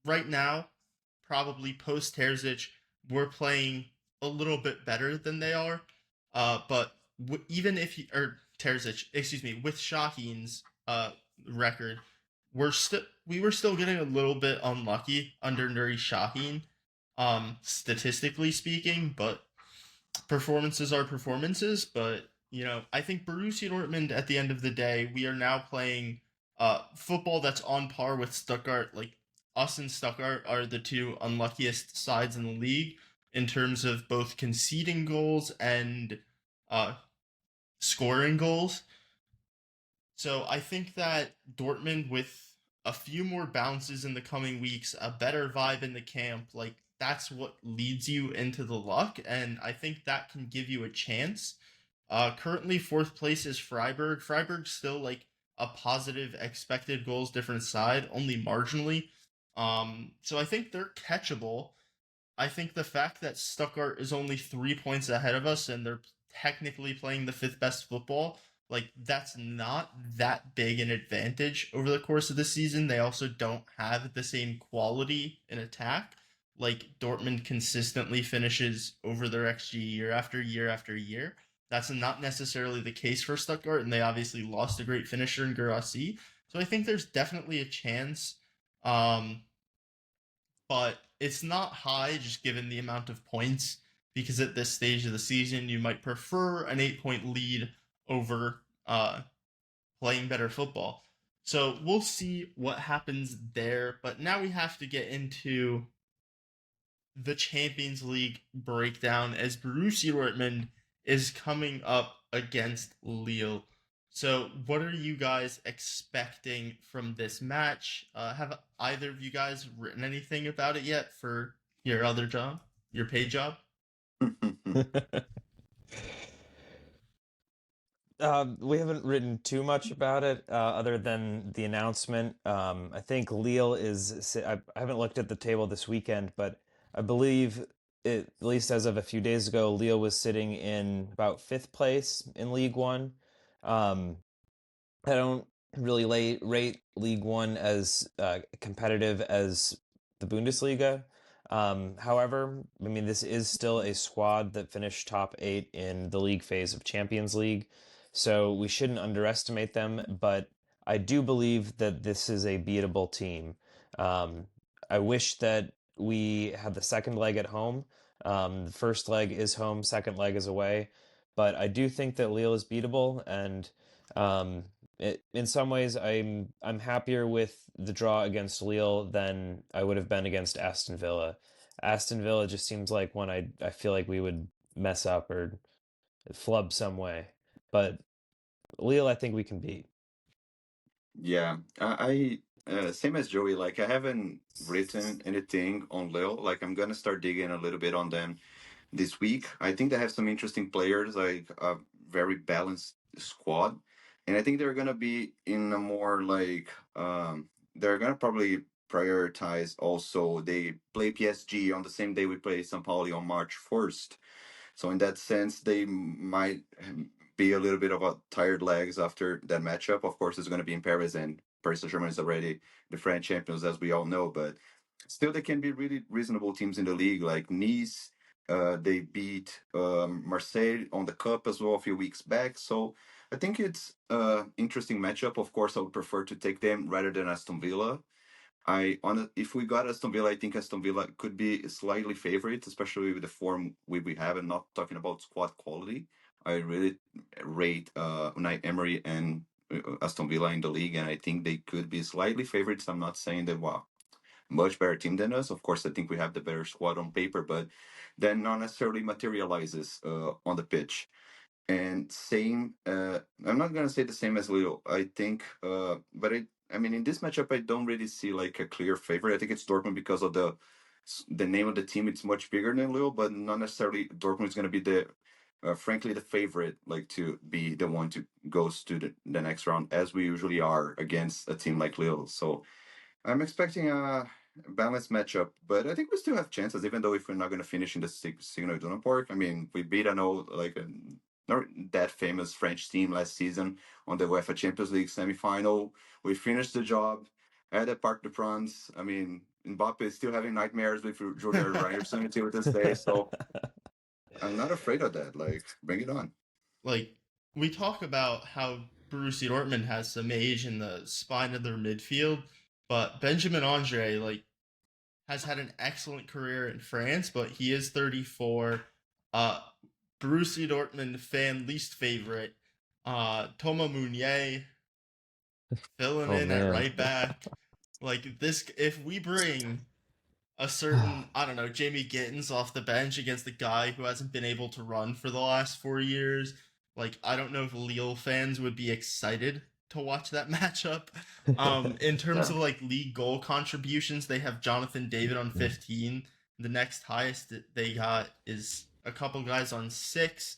right now, probably post Terzic, we're playing a little bit better than they are. But even if you, or Terzic, excuse me, with Shaheen's record, we were still getting a little bit unlucky under Nuri Shaheen, statistically speaking. But performances are performances. But I think Borussia Dortmund, at the end of the day, we are now playing football that's on par with Stuttgart. Like us and Stuttgart are the two unluckiest sides in the league in terms of both conceding goals and uh, scoring goals. So I think that Dortmund, with a few more bounces in the coming weeks, a better vibe in the camp, like that's what leads you into the luck, and I think that can give you a chance. Currently fourth place is Freiburg. Freiburg's still like a positive expected goals difference side, only marginally. So I think they're catchable. I think the fact that Stuttgart is only 3 points ahead of us and they're technically playing the fifth best football, like that's not that big an advantage over the course of the season. They also don't have the same quality in attack. Like Dortmund consistently finishes over their XG year after year after year. That's not necessarily the case for Stuttgart, and they obviously lost a great finisher in Guirassy. So I think there's definitely a chance. Um, but it's not high just given the amount of points because at this stage of the season you might prefer an 8 point lead over playing better football. So we'll see what happens there. But now we have to get into the Champions League breakdown as Borussia Dortmund is coming up against Lille. So, what are you guys expecting from this match? Have either of you guys written anything about it yet for your other job, your paid job? We haven't written too much about it other than the announcement. I think Lille is. I haven't looked at the table this weekend, but I believe at least as of a few days ago, Lille was sitting in about fifth place in League One. I don't really rate League One as competitive as the Bundesliga. However, I mean, this is still a squad that finished top 8 in the league phase of Champions League, so we shouldn't underestimate them, but I do believe that this is a beatable team. I wish that we had the second leg at home. The first leg is home, second leg is away, but I do think that Lille is beatable, and in some ways, I'm happier with the draw against Lille than I would have been against Aston Villa. Aston Villa just seems like one I feel like we would mess up or flub some way, but Lille I think we can beat. Yeah, I same as Joey. Like I haven't written anything on Lille. Like I'm gonna start digging a little bit on them this week. I think they have some interesting players, like a very balanced squad, and I think they're gonna be in a more like they're gonna probably prioritize. Also, they play PSG on the same day we play São Paulo on March 1st. So in that sense, they might be a little bit of a tired legs after that matchup. Of course, it's going to be in Paris, and Paris Saint-Germain is already the French champions, as we all know. But still, they can be really reasonable teams in the league, like Nice. They beat Marseille on the cup as well a few weeks back. So I think it's an interesting matchup. Of course, I would prefer to take them rather than Aston Villa. If we got Aston Villa, I think Aston Villa could be slightly favorite, especially with the form we have, and not talking about squad quality. I really rate Unai Emery and Aston Villa in the league, and I think they could be slightly favorites. I'm not saying that wow, much better team than us. Of course, I think we have the better squad on paper, but then not necessarily materializes on the pitch. And same, I'm not gonna say the same as Leo. I think, but I mean, in this matchup, I don't really see like a clear favorite. I think it's Dortmund because of the name of the team. It's much bigger than Leo, but not necessarily Dortmund is gonna be frankly, the favorite, like to be the one to goes to the next round, as we usually are against a team like Lille. So I'm expecting a balanced matchup, but I think we still have chances, even though if we're not going to finish in the Signal Iduna Park. I mean, we beat, I know, like a not that famous French team last season on the UEFA Champions League semifinal. We finished the job at the Parc des Princes. I mean, Mbappe is still having nightmares with Julia Ryerson until this day, so I'm not afraid of that. Like, bring it on. Like, we talk about how Borussia Dortmund has some age in the spine of their midfield, but Benjamin Andre, like, has had an excellent career in France, but he is 34. Borussia Dortmund fan least favorite, Thomas Meunier filling in at right back. Like, this, if we bring a certain, I don't know, Jamie Gittins off the bench against the guy who hasn't been able to run for the last 4 years, like, I don't know if Lille fans would be excited to watch that matchup. In terms of like league goal contributions, they have Jonathan David on 15. The next highest that they got is a couple guys on 6.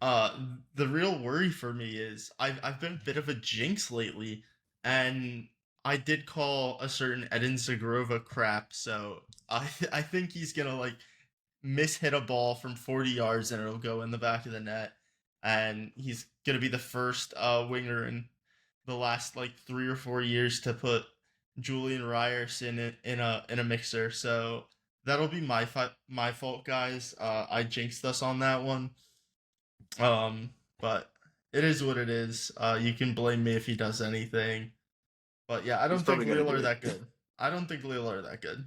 The real worry for me is I've been a bit of a jinx lately, and I did call a certain Edin Zagrova crap, so I think he's gonna like mishit a ball from 40 yards and it'll go in the back of the net, and he's gonna be the first winger in the last like 3 or 4 years to put Julian Ryerson in a mixer. So that'll be my fault, guys. I jinxed us on that one. But it is what it is. You can blame me if he does anything. But yeah, I don't think Lille are that good. I don't think Lille are that good.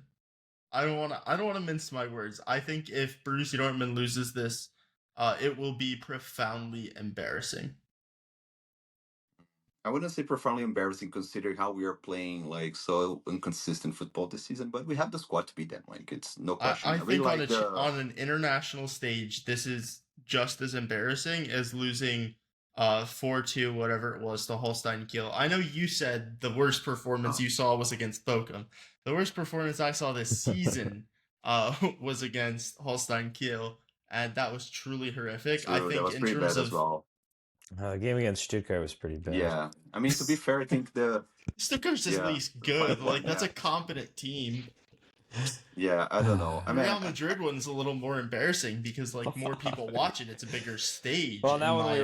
I don't want to mince my words. I think if Borussia Dortmund loses this, it will be profoundly embarrassing. I wouldn't say profoundly embarrassing considering how we are playing like so inconsistent football this season, but we have the squad to beat them. Like it's no question. I think on an international stage, this is just as embarrassing as losing 4-2 whatever it was to Holstein Kiel. I know you said the worst performance you saw was against Bochum. The worst performance I saw this season was against Holstein Kiel, and that was truly horrific. True, I think in terms of the game against Stuttgart was pretty bad. Yeah, I mean, to be fair, I think Stuttgart's at least good. Like, that's a competent team. Yeah, I don't know. I mean, Real Madrid one's a little more embarrassing because like more people watch it. It's a bigger stage. Well, now when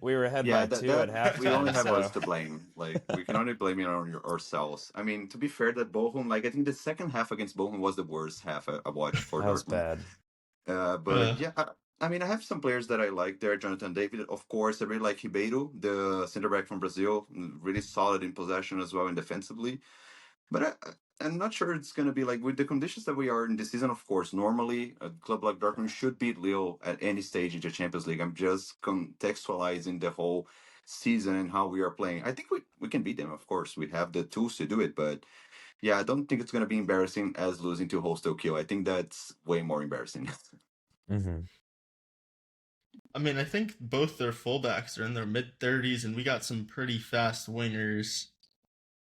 we were ahead by 2 at halftime. We only have us to blame. Like we can only blame it on ourselves. I mean, to be fair, that Bochum, like I think the second half against Bochum was the worst half I watched for Dortmund. That was bad. But yeah. I mean, I have some players that I like there. Jonathan David, of course. I really like Ribeiro, the center back from Brazil. Really solid in possession as well and defensively. But I'm not sure it's going to be like with the conditions that we are in this season, of course. Normally, a club like Dortmund should beat Lille at any stage in the Champions League. I'm just contextualizing the whole season and how we are playing. I think we can beat them, of course. We have the tools to do it. But yeah, I don't think it's going to be embarrassing as losing to Holstein Kiel. I think that's way more embarrassing. Mm-hmm. I mean, I think both their fullbacks are in their mid-30s, and we got some pretty fast wingers.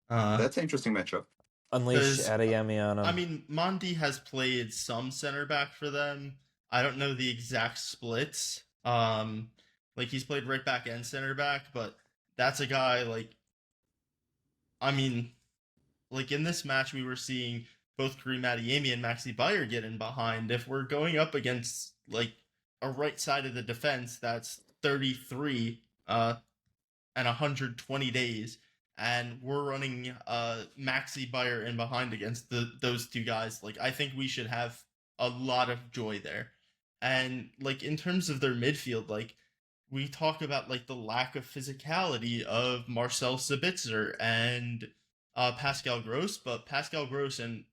That's an interesting matchup. Unleash Adeyemi on him. I mean, Mondi has played some center back for them. I don't know the exact splits. Like he's played right back and center back, but that's a guy like. I mean, like in this match, we were seeing both Karim Adeyemi and Maxi Bayer get in behind. If we're going up against like a right side of the defense that's 33 and 120 days, and we're running Maxi Bayer in behind against those two guys, like I think we should have a lot of joy there. And like in terms of their midfield, like we talk about like the lack of physicality of Marcel Sabitzer and Pascal Gross, but Pascal Gross and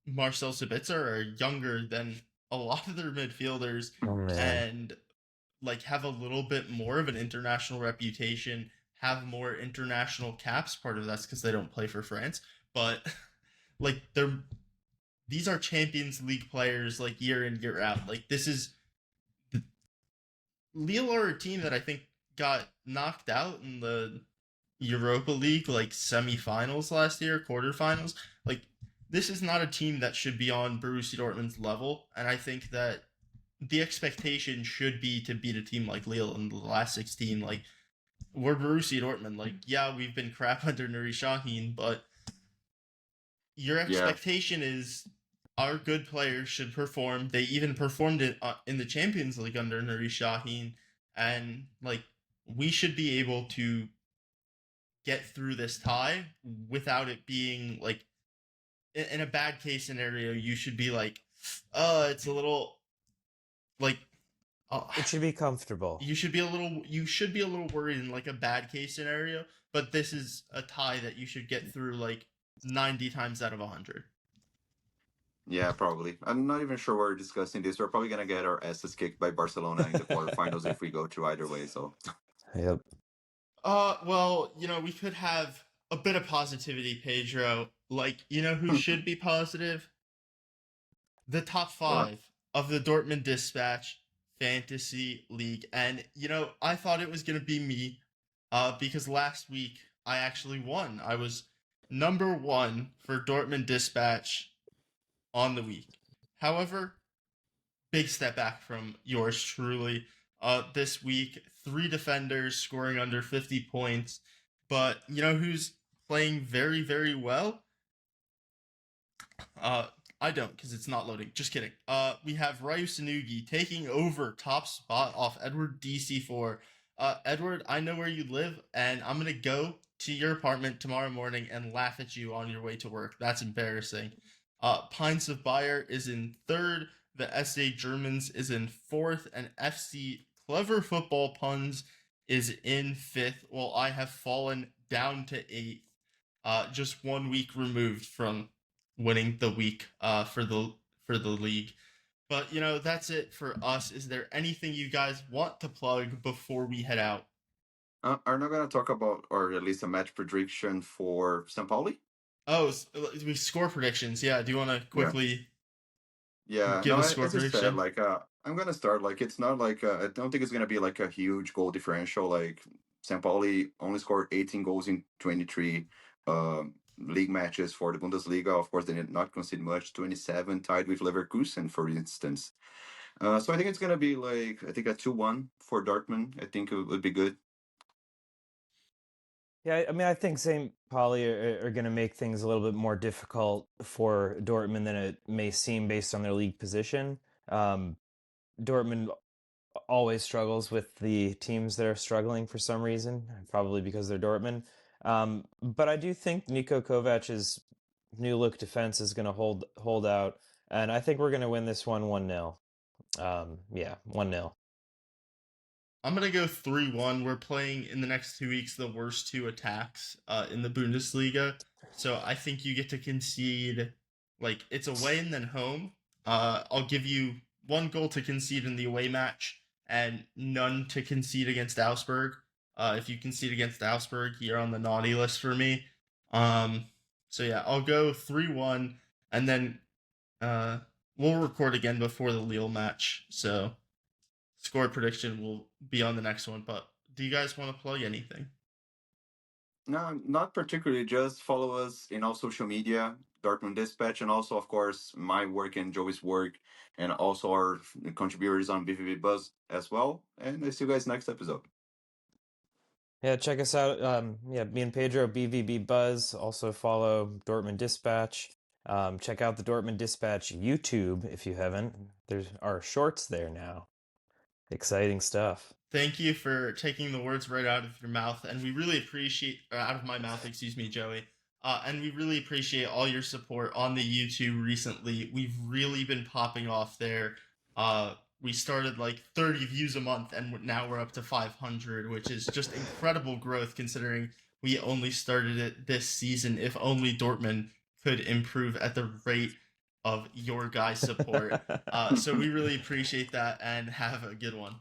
Marcel Sabitzer are younger than a lot of their midfielders, Oh man. and like have a little bit more of an international reputation, have more international caps. Part of that's because they don't play for France, but like these are Champions League players like year in year out. Like this is Lille are a team that I think got knocked out in the Europa League like semifinals last year, quarterfinals. Like this is not a team that should be on Borussia Dortmund's level, and I think that the expectation should be to beat a team like Lille in the last 16. Like we're Borussia Dortmund. Like yeah, we've been crap under Nuri Sahin, but your Yeah, expectation is our good players should perform. They even performed it in the Champions League under Nuri Sahin, and like we should be able to get through this tie without it being like in a bad case scenario. You should be like, it's a little like. It should be comfortable. You should be a little worried in like a bad case scenario, but this is a tie that you should get through like 90 times out of 100. yeah, probably. I'm not even sure we're discussing this. We're probably gonna get our asses kicked by Barcelona in the quarterfinals if we go to either way. So Yep. Well, we could have a bit of positivity, Pedro. Like, who should be positive? The top what? 5 of the Dortmund Dispatch Fantasy League. And, I thought it was going to be me because last week I actually won. I was number 1 for Dortmund Dispatch on the week. However, big step back from yours truly. This week, 3 defenders scoring under 50 points. But you know who's playing very, very well? I don't, because it's not loading. Just kidding. We have Ryu Sanugi taking over top spot off Edward DC4. Edward, I know where you live, and I'm gonna go to your apartment tomorrow morning and laugh at you on your way to work. That's embarrassing. Pints of Bayer is in 3rd. The SA Germans is in 4th, and FC Clever Football Puns is in 5th, while I have fallen down to 8th, just 1 week removed from winning the week for the league. But that's it for us. Is there anything you guys want to plug before we head out? Are not gonna talk about, or at least a match prediction for St. Pauli? Oh, we score predictions. Yeah, do you want to Yeah. quickly Yeah, give no, a score as I said, prediction? like, I'm gonna start, like, it's not like, I don't think it's gonna be like a huge goal differential. Like, St. Pauli only scored 18 goals in 23 league matches for the Bundesliga. Of course, they did not concede much, 27, tied with Leverkusen, for instance. So I think it's gonna be like, I think a 2-1 for Dortmund. I think it would be good. Yeah, I mean, I think St. Pauli are going to make things a little bit more difficult for Dortmund than it may seem based on their league position. Dortmund always struggles with the teams that are struggling for some reason, probably because they're Dortmund. But I do think Niko Kovac's new look defense is going to hold out, and I think we're going to win this one 1-0. Yeah, 1-0. I'm gonna go 3-1. We're playing in the next 2 weeks the worst 2 attacks in the Bundesliga, so I think you get to concede. Like it's away and then home. I'll give you 1 goal to concede in the away match and none to concede against Augsburg. If you concede against Augsburg, you're on the naughty list for me. So yeah, I'll go 3-1, and then we'll record again before the Lille match. So score prediction will be on the next one. But do you guys want to plug anything? No, not particularly. Just follow us in all social media, Dortmund Dispatch, and also, of course, my work and Joey's work, and also our contributors on BVB Buzz as well. And I see you guys next episode. Yeah, check us out. Me and Pedro, BVB Buzz. Also follow Dortmund Dispatch. Check out the Dortmund Dispatch YouTube if you haven't. There's our shorts there now. Exciting stuff. Thank you for taking the words right out of your mouth, and we really appreciate out of my mouth, excuse me, Joey. And we really appreciate all your support on the YouTube recently. We've really been popping off there. We started like 30 views a month, and now we're up to 500, which is just incredible growth considering we only started it this season. If only Dortmund could improve at the rate of your guys' support. So we really appreciate that, and have a good one.